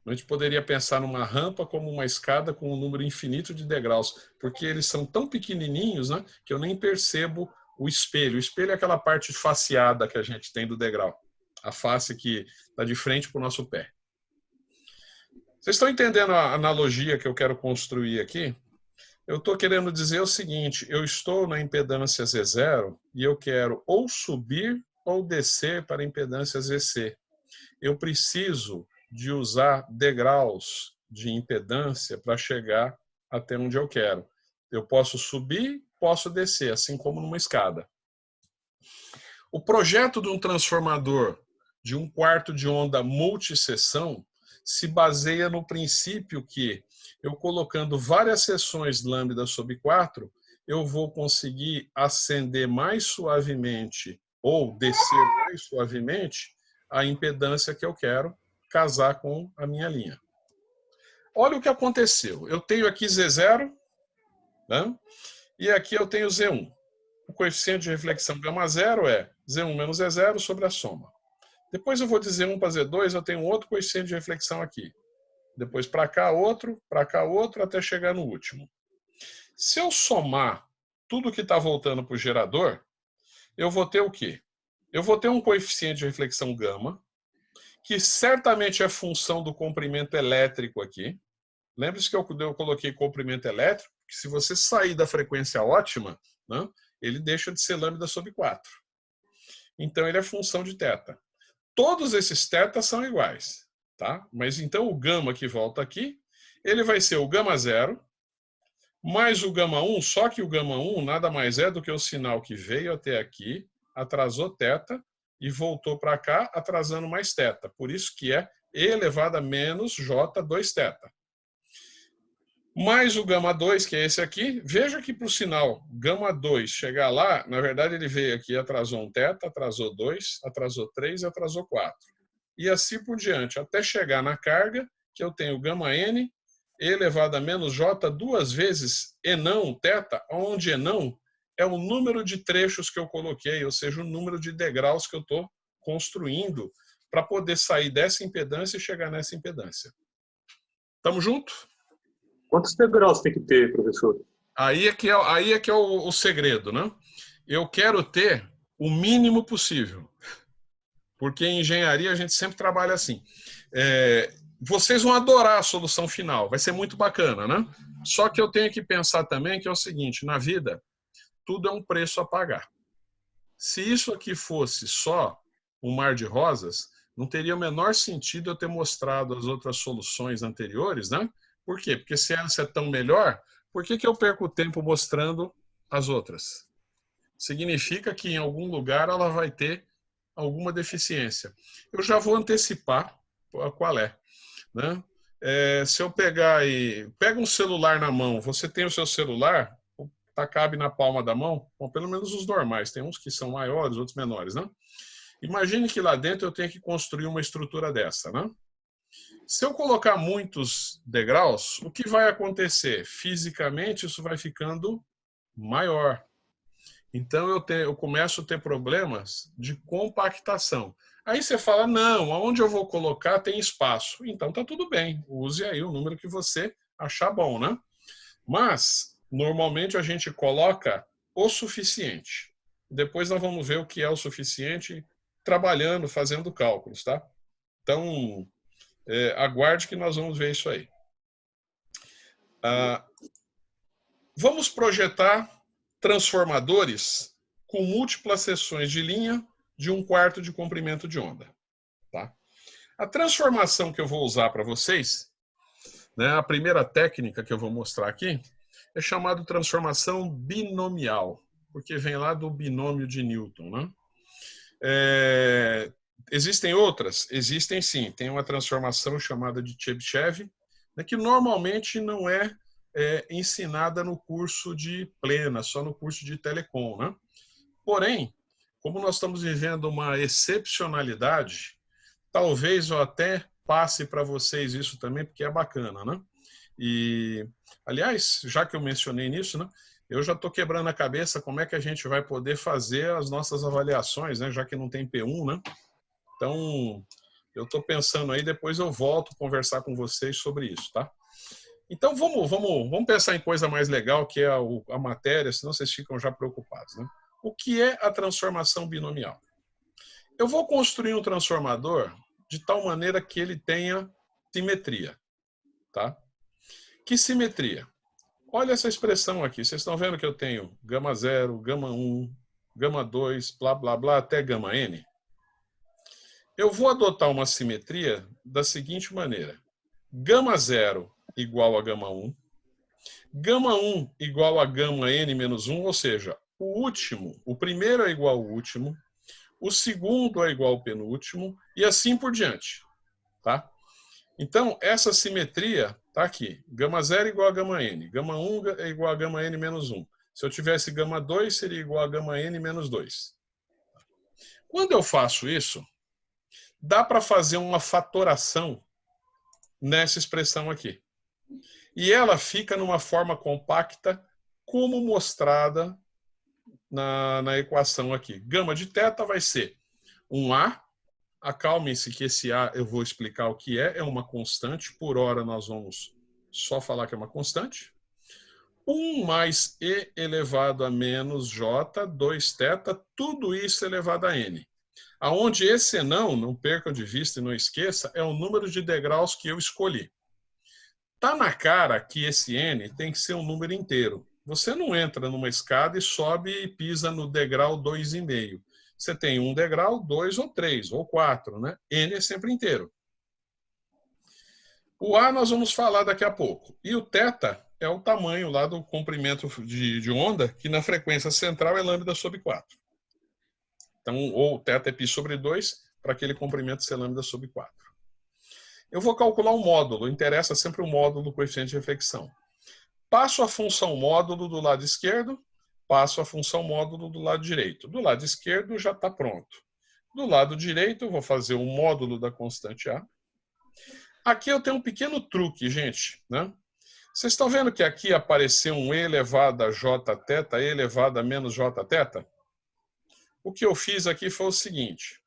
A gente poderia pensar numa rampa como uma escada com um número infinito de degraus, porque eles são tão pequenininhos, né, que eu nem percebo o espelho. O espelho é aquela parte faceada que a gente tem do degrau, a face que está de frente para o nosso pé. Vocês estão entendendo a analogia que eu quero construir aqui? Eu estou querendo dizer o seguinte, eu estou na impedância Z0 e eu quero ou subir ou descer para a impedância ZC. Eu preciso de usar degraus de impedância para chegar até onde eu quero. Eu posso subir, posso descer, assim como numa escada. O projeto de um transformador de 1/4 de onda multisseção se baseia no princípio que eu colocando várias seções lambda sobre 4, eu vou conseguir ascender mais suavemente ou descer mais suavemente a impedância que eu quero casar com a minha linha. Olha o que aconteceu. Eu tenho aqui Z0, né? E aqui eu tenho Z1. O coeficiente de reflexão γ0 é Z1 menos Z0 sobre a soma. Depois eu vou de Z1 para Z2, eu tenho outro coeficiente de reflexão aqui. Depois para cá outro, até chegar no último. Se eu somar tudo que está voltando para o gerador, eu vou ter o quê? Eu vou ter um coeficiente de reflexão gama, que certamente é função do comprimento elétrico aqui, Lembre-se que eu coloquei comprimento elétrico, que se você sair da frequência ótima, né, ele deixa de ser lambda sobre 4. Então, ele é função de θ. Todos esses θ são iguais, tá? Mas então o gama que volta aqui, ele vai ser o gama 0 mais o gama 1, só que o gama 1 nada mais é do que o sinal que veio até aqui, atrasou θ e voltou para cá, atrasando mais θ. Por isso que é E elevado a menos J2θ. Mais o gama 2, que é esse aqui, veja que para o sinal gama 2 chegar lá, na verdade ele veio aqui, atrasou um θ, atrasou 2, atrasou 3 e atrasou 4. E assim por diante, até chegar na carga, que eu tenho gama n elevado a menos j duas vezes e não θ, onde e não é o número de trechos que eu coloquei, ou seja, o número de degraus que eu estou construindo para poder sair dessa impedância e chegar nessa impedância. Estamos juntos? Quantos degraus tem que ter, professor? Aí é que é o segredo, né? Eu quero ter o mínimo possível, porque em engenharia a gente sempre trabalha assim. Vocês vão adorar a solução final, vai ser muito bacana, né? Só que eu tenho que pensar também que é o seguinte, na vida, tudo é um preço a pagar. Se isso aqui fosse só um mar de rosas, não teria o menor sentido eu ter mostrado as outras soluções anteriores, né? Por quê? Porque se essa é tão melhor, por que eu perco tempo mostrando as outras? Significa que em algum lugar ela vai ter alguma deficiência. Eu já vou antecipar qual é, né? Se eu pega um celular na mão, você tem o seu celular, cabe na palma da mão, bom, pelo menos os normais, tem uns que são maiores, outros menores, né? Imagine que lá dentro eu tenho que construir uma estrutura dessa, né? Se eu colocar muitos degraus, o que vai acontecer? Fisicamente, isso vai ficando maior. Então, eu começo a ter problemas de compactação. Aí você fala, não, aonde eu vou colocar tem espaço. Então, tá tudo bem. Use aí o número que você achar bom, né? Mas, normalmente, a gente coloca o suficiente. Depois nós vamos ver o que é o suficiente trabalhando, fazendo cálculos, tá? Então, aguarde que nós vamos ver isso aí. Vamos projetar transformadores com múltiplas seções de linha de 1/4 de comprimento de onda. Tá? A transformação que eu vou usar para vocês, né, a primeira técnica que eu vou mostrar aqui, é chamada transformação binomial, porque vem lá do binômio de Newton. Né? Existem outras? Existem sim. Tem uma transformação chamada de Chebyshev, né, que normalmente não é ensinada no curso de plena, só no curso de telecom. Né? Porém, como nós estamos vivendo uma excepcionalidade, talvez eu até passe para vocês isso também, porque é bacana. Né? E, aliás, já que eu mencionei nisso, né, eu já estou quebrando a cabeça como é que a gente vai poder fazer as nossas avaliações, né, já que não tem P1, né? Então, eu estou pensando aí, depois eu volto a conversar com vocês sobre isso, tá? Então, vamos pensar em coisa mais legal, que é a matéria, senão vocês ficam já preocupados, né? O que é a transformação binomial? Eu vou construir um transformador de tal maneira que ele tenha simetria, tá? Que simetria? Olha essa expressão aqui. Vocês estão vendo que eu tenho gama 0, gama 1, gama 2, blá, blá, blá, até gama n? Eu vou adotar uma simetria da seguinte maneira. Gama 0 igual a gama 1. Gama 1 igual a gama n menos 1, ou seja, o primeiro é igual ao último, o segundo é igual ao penúltimo, e assim por diante. Tá? Então, essa simetria está aqui. Gama 0 igual a gama n. Gama 1 é igual a gama n menos 1. Se eu tivesse gama 2, seria igual a gama n menos 2. Quando eu faço isso, dá para fazer uma fatoração nessa expressão aqui. E ela fica numa forma compacta, como mostrada na equação aqui. Gama de θ vai ser um A. Acalmem-se que esse A, eu vou explicar o que é uma constante. Por hora, nós vamos só falar que é uma constante. 1 mais E elevado a menos J, 2θ, tudo isso elevado a N. Aonde esse não percam de vista e não esqueça, é o número de degraus que eu escolhi. Tá na cara que esse n tem que ser um número inteiro. Você não entra numa escada e sobe e pisa no degrau 2,5. Você tem um degrau, 2 ou 3 ou 4, né? N é sempre inteiro. O A nós vamos falar daqui a pouco. E o θ é o tamanho lá do comprimento de onda, que na frequência central é lambda sobre 4. Então, ou θ é π sobre 2, para aquele comprimento ser lambda sobre 4. Eu vou calcular o módulo, interessa sempre o módulo do coeficiente de reflexão. Passo a função módulo do lado esquerdo, passo a função módulo do lado direito. Do lado esquerdo já está pronto. Do lado direito eu vou fazer o módulo da constante A. Aqui eu tenho um pequeno truque, gente, né? Vocês estão vendo que aqui apareceu um e elevado a jθ, e elevado a menos jθ? O que eu fiz aqui foi o seguinte.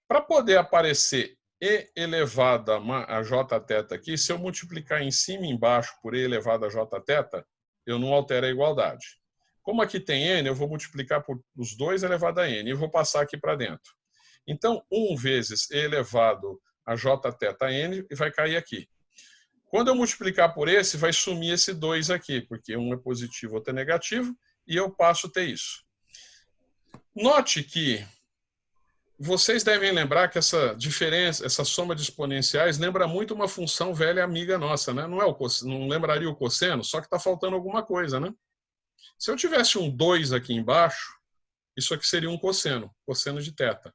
Para poder aparecer e elevado a jθ aqui, se eu multiplicar em cima e embaixo por e elevado a jθ, eu não altero a igualdade. Como aqui tem n, eu vou multiplicar por os 2 elevado a n e vou passar aqui para dentro. Então, 1 vezes e elevado a jθn vai cair aqui. Quando eu multiplicar por esse, vai sumir esse 2 aqui, porque um é positivo, outro é negativo, e eu passo a ter isso. Note que vocês devem lembrar que essa diferença, essa soma de exponenciais, lembra muito uma função velha amiga nossa, né? Não lembraria o cosseno, só que está faltando alguma coisa, né? Se eu tivesse um 2 aqui embaixo, isso aqui seria um cosseno de θ.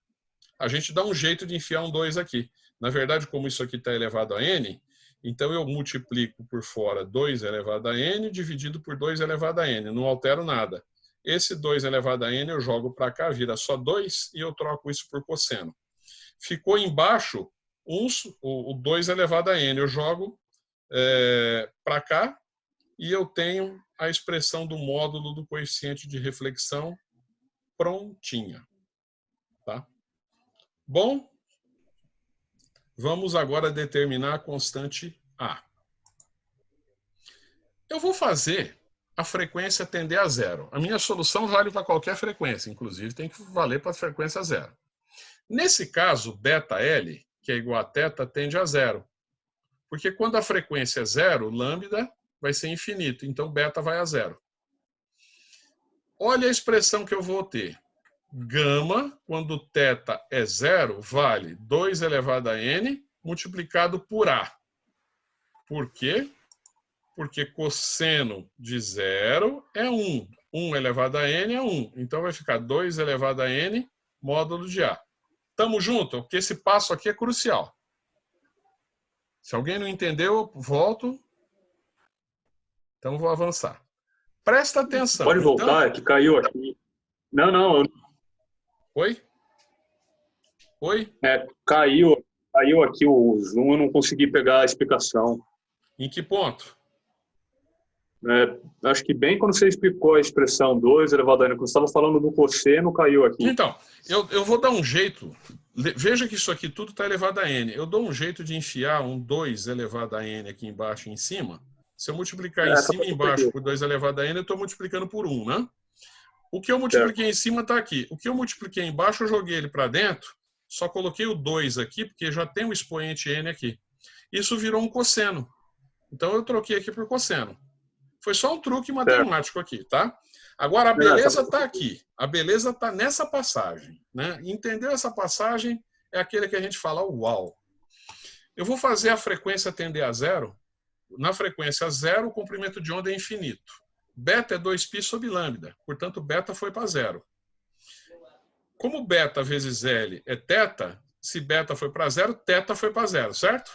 A gente dá um jeito de enfiar um 2 aqui. Na verdade, como isso aqui está elevado a n, então eu multiplico por fora 2 elevado a n dividido por 2 elevado a n. Não altero nada. Esse 2 elevado a n eu jogo para cá, vira só 2 e eu troco isso por cosseno. Ficou embaixo o 2 elevado a n. Eu jogo para cá e eu tenho a expressão do módulo do coeficiente de reflexão prontinha. Tá? Bom, vamos agora determinar a constante A. Eu vou fazer a frequência tender a zero. A minha solução vale para qualquer frequência, inclusive tem que valer para a frequência zero. Nesse caso, ΔL, que é igual a θ, tende a zero. Porque quando a frequência é zero, lambda vai ser infinito, então beta vai a zero. Olha a expressão que eu vou ter. Gama, quando θ é zero, vale 2 elevado a n multiplicado por A. Por quê? Porque cosseno de zero é 1. 1 elevado a n é 1. Então vai ficar 2 elevado a n módulo de A. Tamo junto? Porque esse passo aqui é crucial. Se alguém não entendeu, eu volto. Então vou avançar. Presta atenção. Pode voltar, que caiu aqui. Não. Oi? Oi? Caiu aqui o Zoom, eu não consegui pegar a explicação. Em que ponto? Acho que bem quando você explicou a expressão 2 elevado a n, quando você estava falando do cosseno, caiu aqui. Então, eu vou dar um jeito. Veja que isso aqui tudo está elevado a n. Eu dou um jeito de enfiar um 2 elevado a n aqui embaixo e em cima. Se eu multiplicar em cima e embaixo por 2 elevado a n, eu estou multiplicando por 1, né? O que eu multipliquei em cima está aqui. O que eu multipliquei embaixo, eu joguei ele para dentro. Só coloquei o 2 aqui, porque já tem o expoente n aqui. Isso virou um cosseno. Então, eu troquei aqui por cosseno. Foi só um truque matemático aqui, tá? Agora, a beleza está aqui. A beleza está nessa passagem, né? Entendeu essa passagem? É aquele que a gente fala, uau. Eu vou fazer a frequência tender a zero. Na frequência zero, o comprimento de onda é infinito. Beta é 2π sobre lambda. Portanto, beta foi para zero. Como beta vezes L é θ, se beta foi para zero, θ foi para zero, certo?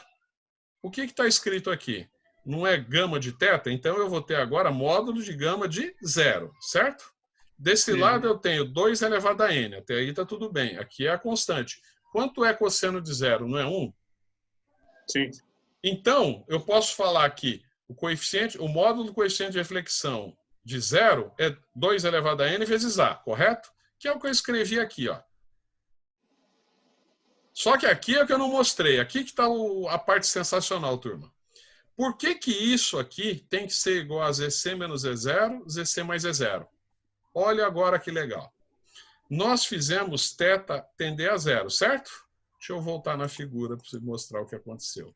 O que está escrito aqui? Não é gama de θ? Então eu vou ter agora módulo de gama de zero, certo? Desse lado eu tenho 2 elevado a n. Até aí está tudo bem. Aqui é a constante. Quanto é cosseno de zero? Não é 1? Sim. Então, eu posso falar que o módulo do coeficiente de reflexão de zero é 2 elevado a n vezes A, correto? Que é o que eu escrevi aqui, ó. Só que aqui é o que eu não mostrei. Aqui que está a parte sensacional, turma. Por que que isso aqui tem que ser igual a ZC menos E0, ZC mais E0? Olha agora que legal. Nós fizemos θ tender a zero, certo? Deixa eu voltar na figura para você mostrar o que aconteceu.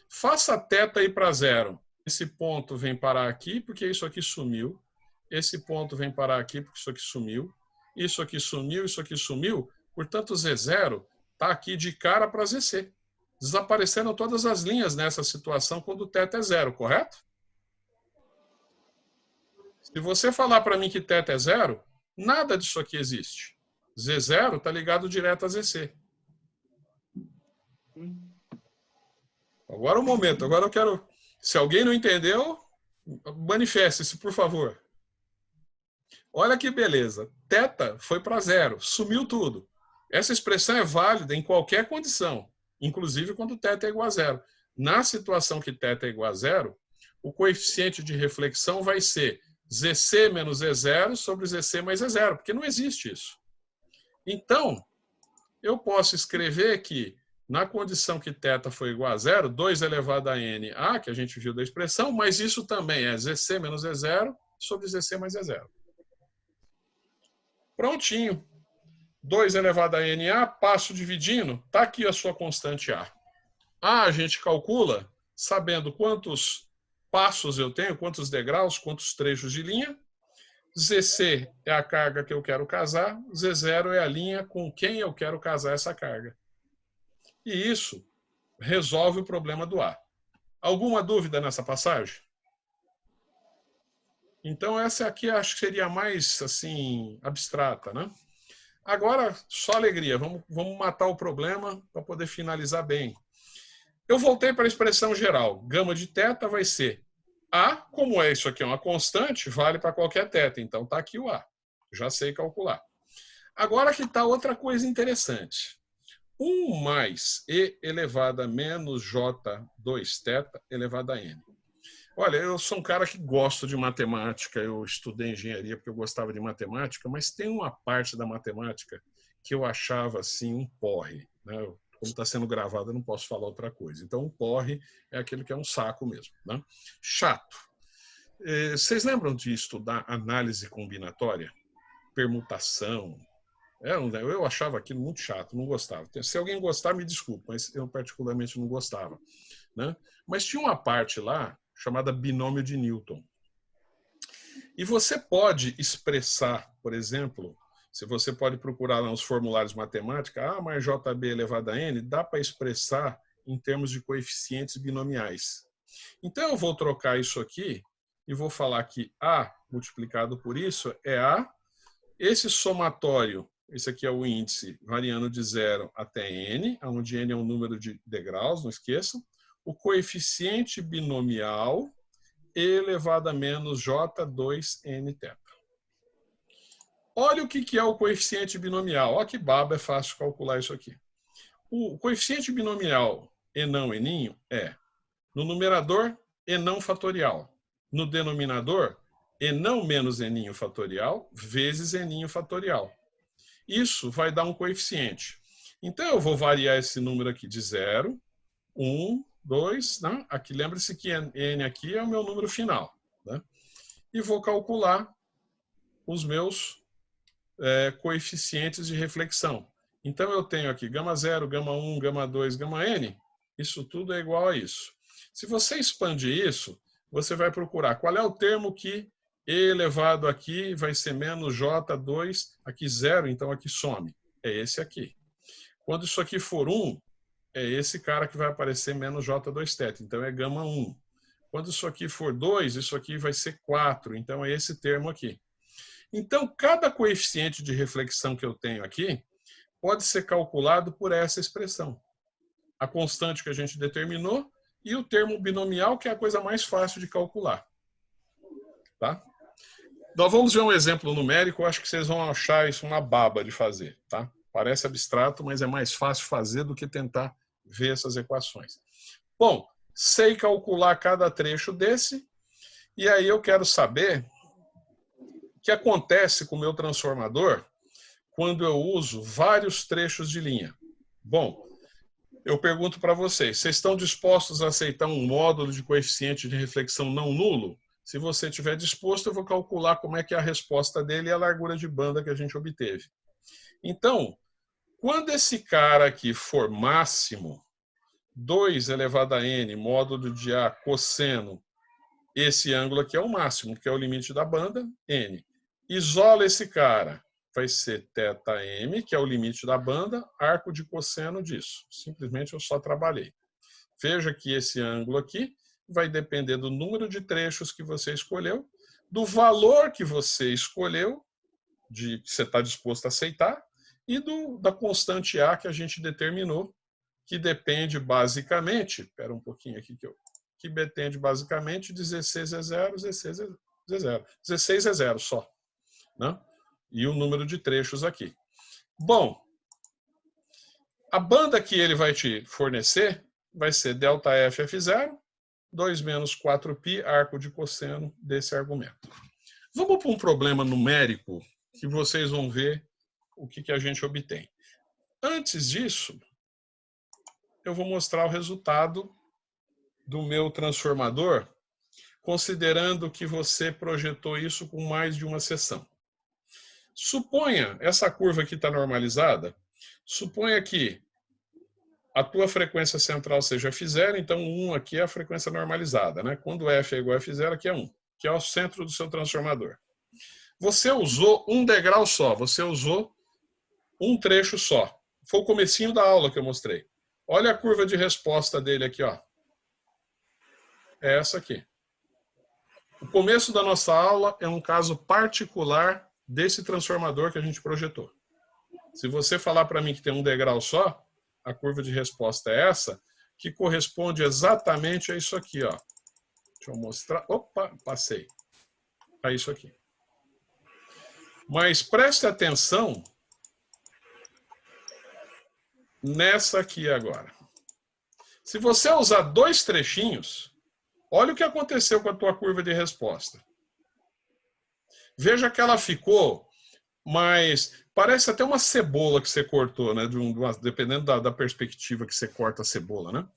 Faça θ ir para zero. Esse ponto vem parar aqui porque isso aqui sumiu. Esse ponto vem parar aqui porque isso aqui sumiu. Isso aqui sumiu, isso aqui sumiu. Portanto, Z0 está aqui de cara para ZC. Desapareceram todas as linhas nessa situação quando o θ é 0, correto? Se você falar para mim que θ é 0, nada disso aqui existe. Z0 está ligado direto a ZC. Agora o momento. Agora eu quero... Se alguém não entendeu, manifeste-se, por favor. Olha que beleza. Θ foi para 0. Sumiu tudo. Essa expressão é válida em qualquer condição, inclusive quando θ é igual a 0. Na situação que θ é igual a 0, o coeficiente de reflexão vai ser ZC menos E0 sobre ZC mais E0, porque não existe isso. Então, eu posso escrever que, na condição que θ foi igual a 0, 2 elevado a NA, que a gente viu da expressão, mas isso também é ZC menos E0 sobre ZC mais E0. Prontinho. 2 elevado a NA, passo dividindo, está aqui a sua constante A. A gente calcula sabendo quantos passos eu tenho, quantos degraus, quantos trechos de linha. ZC é a carga que eu quero casar, Z0 é a linha com quem eu quero casar essa carga. E isso resolve o problema do A. Alguma dúvida nessa passagem? Então essa aqui acho que seria mais assim abstrata, né? Agora, só alegria, vamos matar o problema para poder finalizar bem. Eu voltei para a expressão geral. Gama de θ vai ser A, como é isso aqui é uma constante, vale para qualquer θ. Então está aqui o A. Já sei calcular. Agora que está outra coisa interessante. 1 mais E elevado a menos J2θ elevado a N. Olha, eu sou um cara que gosto de matemática, eu estudei engenharia porque eu gostava de matemática, mas tem uma parte da matemática que eu achava assim um porre, né? Como está sendo gravado, eu não posso falar outra coisa. Então, um porre é aquele que é um saco mesmo, né? Chato. Vocês lembram de estudar análise combinatória? Permutação? Eu achava aquilo muito chato, não gostava. Se alguém gostar, me desculpe, mas eu particularmente não gostava, né? Mas tinha uma parte lá chamada binômio de Newton. E você pode expressar, por exemplo, se você pode procurar lá nos formulários matemáticos, A mais JB elevado a N, dá para expressar em termos de coeficientes binomiais. Então eu vou trocar isso aqui e vou falar que A multiplicado por isso é A. Esse somatório, esse aqui é o índice variando de 0 até N, onde N é um número de degraus, não esqueçam. O coeficiente binomial E elevado a menos J2Nθ. Olha o que é o coeficiente binomial. Olha que baba, é fácil calcular isso aqui. O coeficiente binomial E não Eninho é, no numerador, E não fatorial. No denominador, E não menos Eninho fatorial vezes Eninho fatorial. Isso vai dar um coeficiente. Então, eu vou variar esse número aqui de 0, 1, 2, né? Aqui, lembre-se que N aqui é o meu número final, né? E vou calcular os meus coeficientes de reflexão. Então, eu tenho aqui gama 0, gama 1, gama 2, gama N. Isso tudo é igual a isso. Se você expandir isso, você vai procurar qual é o termo que E elevado aqui vai ser menos J2, aqui 0, então aqui some. É esse aqui. Quando isso aqui for 1, é esse cara que vai aparecer menos J2θ, então é gama 1. Quando isso aqui for 2, isso aqui vai ser 4, então é esse termo aqui. Então, cada coeficiente de reflexão que eu tenho aqui pode ser calculado por essa expressão. A constante que a gente determinou e o termo binomial, que é a coisa mais fácil de calcular. Tá? Nós vamos ver um exemplo numérico, eu acho que vocês vão achar isso uma baba de fazer. Tá? Parece abstrato, mas é mais fácil fazer do que tentar ver essas equações. Bom, sei calcular cada trecho desse, e aí eu quero saber o que acontece com o meu transformador quando eu uso vários trechos de linha. Bom, eu pergunto para vocês estão dispostos a aceitar um módulo de coeficiente de reflexão não nulo? Se você estiver disposto, eu vou calcular como é que é a resposta dele e a largura de banda que a gente obteve. Então, quando esse cara aqui for máximo, 2 elevado a N, módulo de A cosseno Esse ângulo aqui é o máximo, que é o limite da banda, N. Isola esse cara, vai ser θm, que é o limite da banda, arco de cosseno disso. Simplesmente eu só trabalhei. Veja que esse ângulo aqui vai depender do número de trechos que você escolheu, do valor que você escolheu, que você está disposto a aceitar, e da constante A que a gente determinou, que depende basicamente, espera um pouquinho aqui que depende basicamente de 16 é 0, 16 é 0. 16 é 0 só, né? E o número de trechos aqui. Bom, a banda que ele vai te fornecer vai ser ΔF F0, 2 menos 4π, arco de cosseno desse argumento. Vamos para um problema numérico que vocês vão ver o que a gente obtém. Antes disso, eu vou mostrar o resultado do meu transformador, considerando que você projetou isso com mais de uma seção. Suponha, essa curva aqui está normalizada, suponha que a tua frequência central seja F0, então 1 aqui é a frequência normalizada, né? Quando F é igual a F0, aqui é 1, que é o centro do seu transformador. Você usou um degrau só, você usou um trecho só. Foi o comecinho da aula que eu mostrei. Olha a curva de resposta dele aqui, ó. É essa aqui. O começo da nossa aula é um caso particular desse transformador que a gente projetou. Se você falar para mim que tem um degrau só, a curva de resposta é essa, que corresponde exatamente a isso aqui, ó. Deixa eu mostrar. Opa, passei. A isso aqui. Mas preste atenção nessa aqui agora. Se você usar 2 trechinhos, olha o que aconteceu com a tua curva de resposta. Veja que ela ficou, mas parece até uma cebola que você cortou, né? Dependendo da perspectiva que você corta a cebola, né?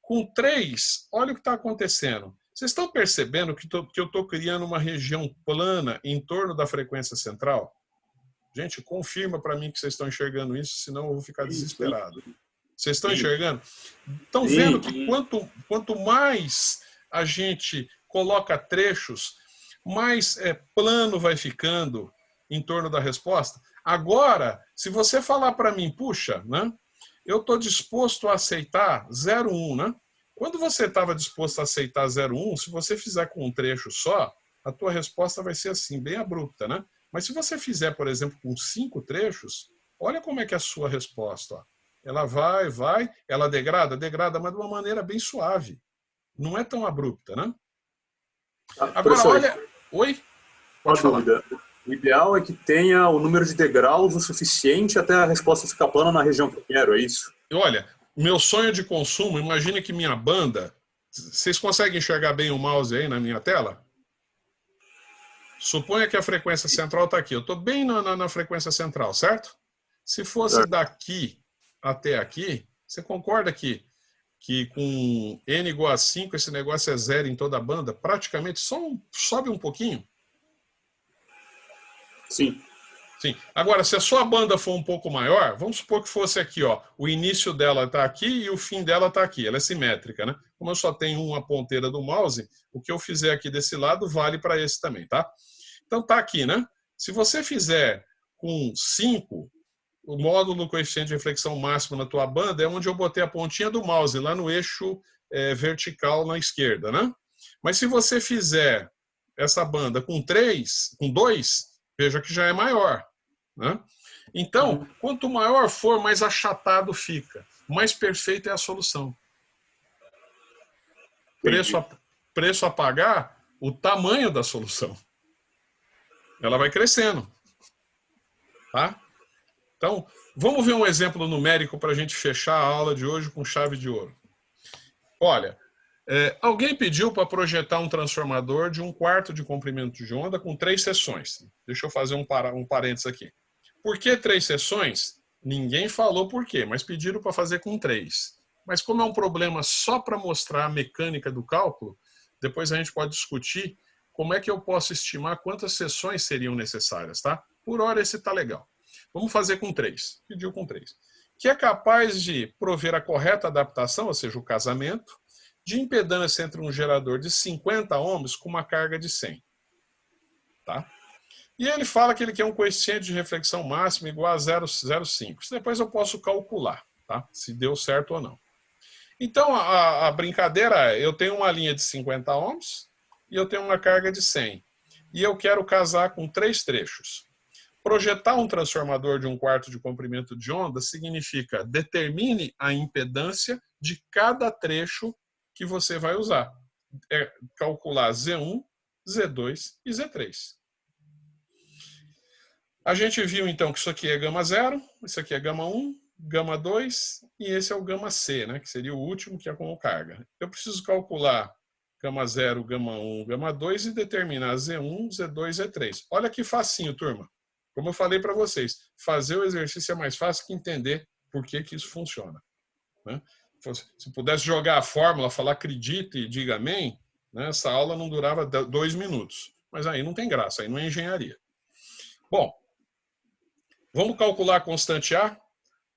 Com 3, olha o que está acontecendo. Vocês estão percebendo que eu estou criando uma região plana em torno da frequência central? Gente, confirma para mim que vocês estão enxergando isso, senão eu vou ficar desesperado. Vocês estão enxergando? Estão vendo que quanto mais a gente coloca trechos, mais plano vai ficando em torno da resposta. Agora, se você falar para mim, puxa, né, eu estou disposto a aceitar 0,1, né? Quando você estava disposto a aceitar 0,1, se você fizer com um trecho só, a tua resposta vai ser assim, bem abrupta, né? Mas se você fizer, por exemplo, com 5 trechos, olha como é que é a sua resposta. Ó. Ela vai, ela degrada, mas de uma maneira bem suave. Não é tão abrupta, né? Agora, olha... Oi? Pode falar. Dúvida. O ideal é que tenha o número de degraus o suficiente até a resposta ficar plana na região que eu quero, é isso? Olha, meu sonho de consumo, imagine que minha banda... Vocês conseguem enxergar bem o mouse aí na minha tela? Suponha que a frequência central está aqui. Eu estou bem na frequência central, certo? Se fosse daqui até aqui, você concorda que com n igual a 5, esse negócio é 0 em toda a banda? Praticamente sobe um pouquinho? Sim. Sim. Agora, se a sua banda for um pouco maior, vamos supor que fosse aqui, ó, o início dela está aqui e o fim dela está aqui. Ela é simétrica, né? Como eu só tenho uma ponteira do mouse, o que eu fizer aqui desse lado vale para esse também, tá? Então tá aqui, né? Se você fizer com 5, o módulo do coeficiente de reflexão máximo na tua banda é onde eu botei a pontinha do mouse, lá no eixo vertical na esquerda, né? Mas se você fizer essa banda com 2, veja que já é maior, né? Então, quanto maior for, mais achatado fica. Mais perfeita é a solução. Preço a pagar, o tamanho da solução. Ela vai crescendo. Tá? Então, vamos ver um exemplo numérico para a gente fechar a aula de hoje com chave de ouro. Olha, alguém pediu para projetar um transformador de 1/4 de comprimento de onda com 3 seções. Deixa eu fazer um parênteses aqui. Por que 3 seções? Ninguém falou por quê, mas pediram para fazer com 3. Mas como é um problema só para mostrar a mecânica do cálculo, depois a gente pode discutir como é que eu posso estimar quantas seções seriam necessárias, tá? Por hora esse tá legal. Vamos fazer com 3. Pediu com 3. Que é capaz de prover a correta adaptação, ou seja, o casamento, de impedância entre um gerador de 50 ohms com uma carga de 100. Tá? E ele fala que ele quer um coeficiente de reflexão máximo igual a 0,05. Isso depois eu posso calcular, tá? Se deu certo ou não. Então, a brincadeira é, eu tenho uma linha de 50 ohms e eu tenho uma carga de 100. E eu quero casar com 3 trechos. Projetar um transformador de 1/4 de comprimento de onda significa determine a impedância de cada trecho que você vai usar. É calcular Z1, Z2 e Z3. A gente viu, então, que isso aqui é gama 0, isso aqui é gama 1, gama 2 e esse é o gama C, né, que seria o último, que é com carga. Eu preciso calcular gama 0, gama 1, gama 2 e determinar Z1, Z2 e Z3. Olha que facinho, turma. Como eu falei para vocês, fazer o exercício é mais fácil que entender por que isso funciona. Né? Se pudesse jogar a fórmula, falar acredite e diga amém, né, essa aula não durava 2 minutos. Mas aí não tem graça, aí não é engenharia. Bom, vamos calcular a constante A?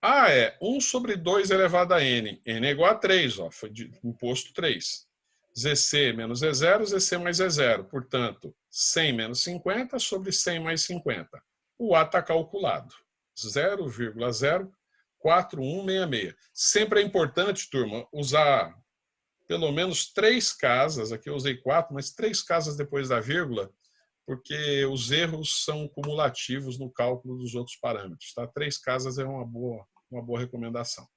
A é 1 sobre 2 elevado a N. N é igual a 3, ó, foi imposto 3. ZC menos E0, ZC mais E0. Portanto, 100 menos 50 sobre 100 mais 50. O A está calculado. 0,04166. Sempre é importante, turma, usar pelo menos 3 casas. Aqui eu usei 4, mas 3 casas depois da vírgula, porque os erros são cumulativos no cálculo dos outros parâmetros. Tá? 3 casas é uma boa recomendação.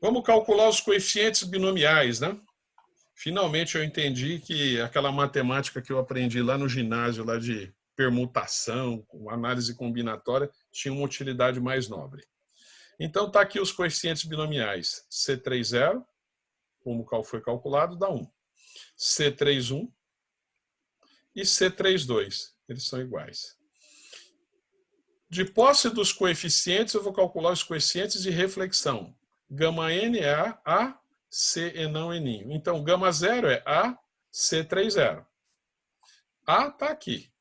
Vamos calcular os coeficientes binomiais, né? Finalmente eu entendi que aquela matemática que eu aprendi lá no ginásio, lá de permutação, análise combinatória, tinha uma utilidade mais nobre. Então está aqui os coeficientes binomiais. C30, como foi calculado, dá 1. C31 e C32, eles são iguais. De posse dos coeficientes, eu vou calcular os coeficientes de reflexão. Gama N é A, C e não N. Então, gama 0 é A, C30. A está aqui.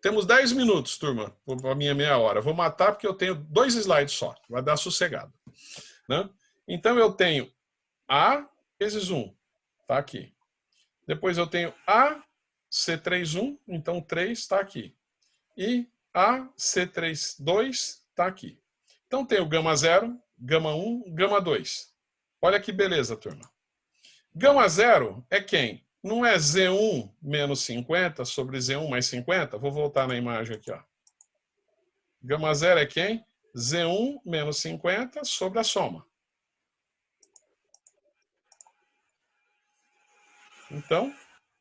Temos 10 minutos, turma, para a minha meia hora. Vou matar porque eu tenho 2 slides só. Vai dar sossegado. Né? Então, eu tenho A vezes 1. Está aqui. Depois eu tenho A, C31. Então, 3 está aqui. E A, C32 está aqui. Então, tenho gama 0, gama 1, gama 2. Olha que beleza, turma. Gama 0 é quem? Não é Z1 menos 50 sobre Z1 mais 50? Vou voltar na imagem aqui. Ó. Gama 0 é quem? Z1 menos 50 sobre a soma. Então,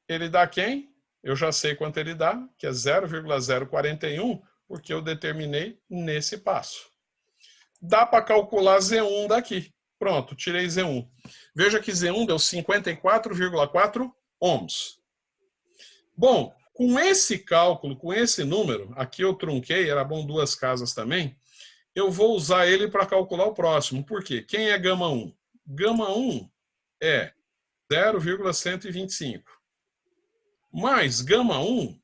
ele dá quem? Eu já sei quanto ele dá, que é 0,041, porque eu determinei nesse passo. Dá para calcular Z1 daqui. Pronto, tirei Z1. Veja que Z1 deu 54,4 ohms. Bom, com esse cálculo, com esse número, aqui eu trunquei, era bom 2 casas também, eu vou usar ele para calcular o próximo. Por quê? Quem é gama 1? Gama 1 é 0,125. Mais gama 1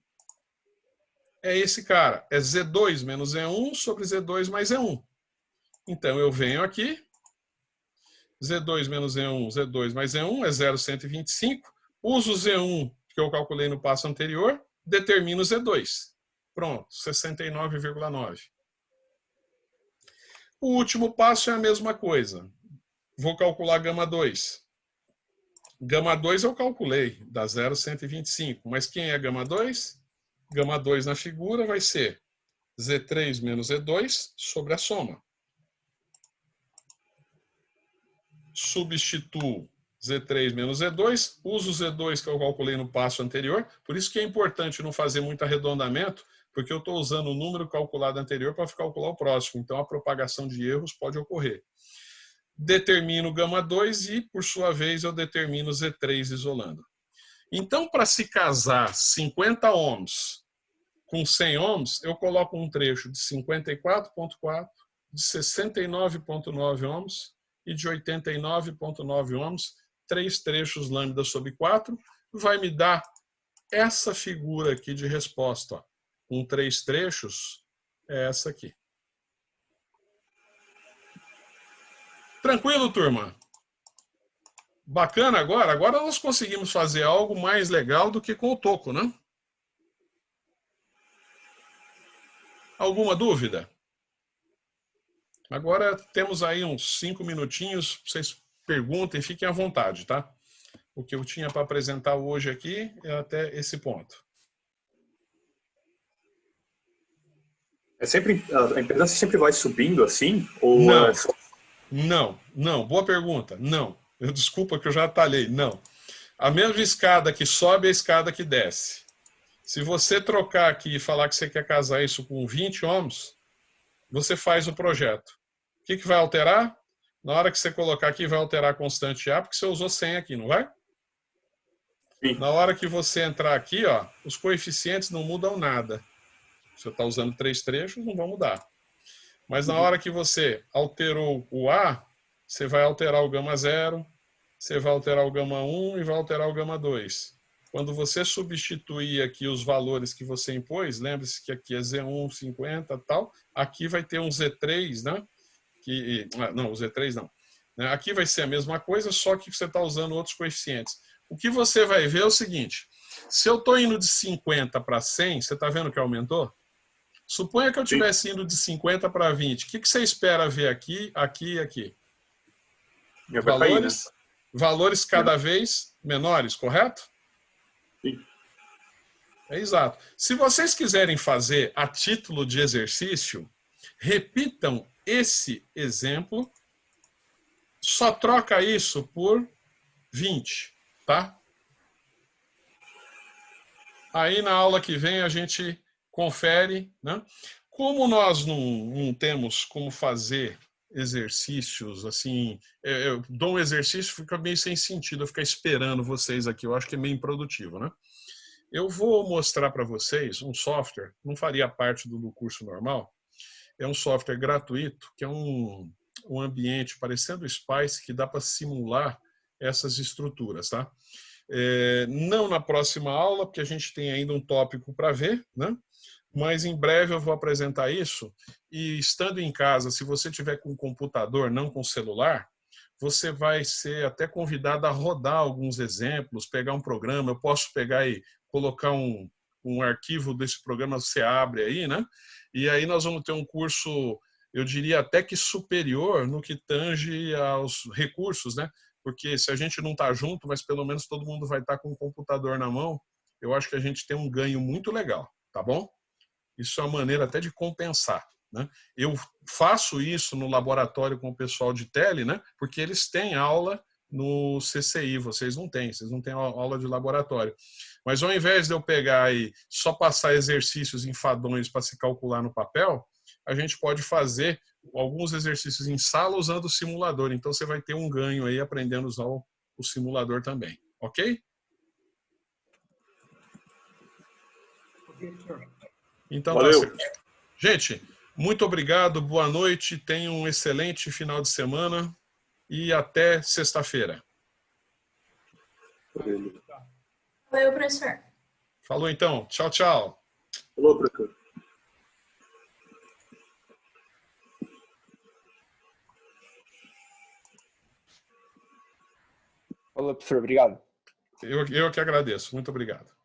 é esse cara, é Z2 menos E1 sobre Z2 mais E1. Então, eu venho aqui, Z2 menos E1, Z2 mais E1 é 0,125. Uso o Z1, que eu calculei no passo anterior, determino Z2. Pronto, 69,9. O último passo é a mesma coisa. Vou calcular gama 2. Gama 2 eu calculei, dá 0,125. Mas quem é gama 2? Gama 2 na figura vai ser Z3 menos E2 sobre a soma. Substituo Z3 menos Z2, uso o Z2 que eu calculei no passo anterior, por isso que é importante não fazer muito arredondamento, porque eu estou usando o número calculado anterior para calcular o próximo, então a propagação de erros pode ocorrer. Determino gama 2 e, por sua vez, eu determino Z3 isolando. Então, para se casar 50 ohms com 100 ohms, eu coloco um trecho de 54,4, de 69,9 ohms e de 89,9 ohms, 3 trechos lambda sobre 4, vai me dar essa figura aqui de resposta. Ó. Com 3 trechos, é essa aqui. Tranquilo, turma? Bacana agora? Agora nós conseguimos fazer algo mais legal do que com o toco, né? Alguma dúvida? Agora temos aí uns 5 minutinhos, vocês perguntem, fiquem à vontade, tá? O que eu tinha para apresentar hoje aqui é até esse ponto. A impedância sempre vai subindo assim? Ou Não, não. Boa pergunta. Não. Desculpa que eu já atalhei. Não. A mesma escada que sobe é a escada que desce. Se você trocar aqui e falar que você quer casar isso com 20 ohms, você faz o projeto. O que vai alterar? Na hora que você colocar aqui, vai alterar a constante A, porque você usou 100 aqui, não vai? Sim. Na hora que você entrar aqui, ó, os coeficientes não mudam nada. Você está usando 3 trechos, não vão mudar. Mas na hora que você alterou o A, você vai alterar o gama 0, você vai alterar o gama 1 e vai alterar o gama 2. Quando você substituir aqui os valores que você impôs, lembre-se que aqui é Z1, 50 e tal, aqui vai ter um Z3, né? Não, o Z3 não. Aqui vai ser a mesma coisa, só que você está usando outros coeficientes. O que você vai ver é o seguinte, se eu estou indo de 50 para 100, você está vendo que aumentou? Suponha que eu estivesse indo de 50 para 20. O que você espera ver aqui, aqui e aqui? Vai cair, né? Valores cada vez menores, correto? Sim. É exato. Se vocês quiserem fazer a título de exercício, repitam esse exemplo, só troca isso por 20, tá? Aí na aula que vem a gente confere, né? Como nós não temos como fazer exercícios assim, eu dou um exercício, fica meio sem sentido eu ficar esperando vocês aqui, eu acho que é meio improdutivo, né? Eu vou mostrar para vocês um software, não faria parte do curso normal, é um software gratuito, que é um ambiente parecendo o Spice, que dá para simular essas estruturas, tá? Não na próxima aula, porque a gente tem ainda um tópico para ver, né? Mas em breve eu vou apresentar isso e estando em casa, se você tiver com computador, não com celular, você vai ser até convidado a rodar alguns exemplos, pegar um programa, eu posso pegar e colocar um arquivo desse programa, você abre aí, né? E aí nós vamos ter um curso, eu diria até que superior no que tange aos recursos, né? Porque se a gente não está junto, mas pelo menos todo mundo vai estar com o computador na mão, eu acho que a gente tem um ganho muito legal, tá bom? Isso é uma maneira até de compensar, né? Eu faço isso no laboratório com o pessoal de tele, né? Porque eles têm aula no CCI, vocês não têm aula de laboratório. Mas ao invés de eu pegar e só passar exercícios enfadonhos para se calcular no papel, a gente pode fazer alguns exercícios em sala usando o simulador. Então você vai ter um ganho aí aprendendo a usar o simulador também, ok? Então tá Valeu. certo. Gente, muito obrigado, boa noite, tenham um excelente final de semana e até sexta-feira. Valeu, professor. Falou então, tchau, tchau. Falou, professor. Falou, professor, obrigado. Eu que agradeço, muito obrigado.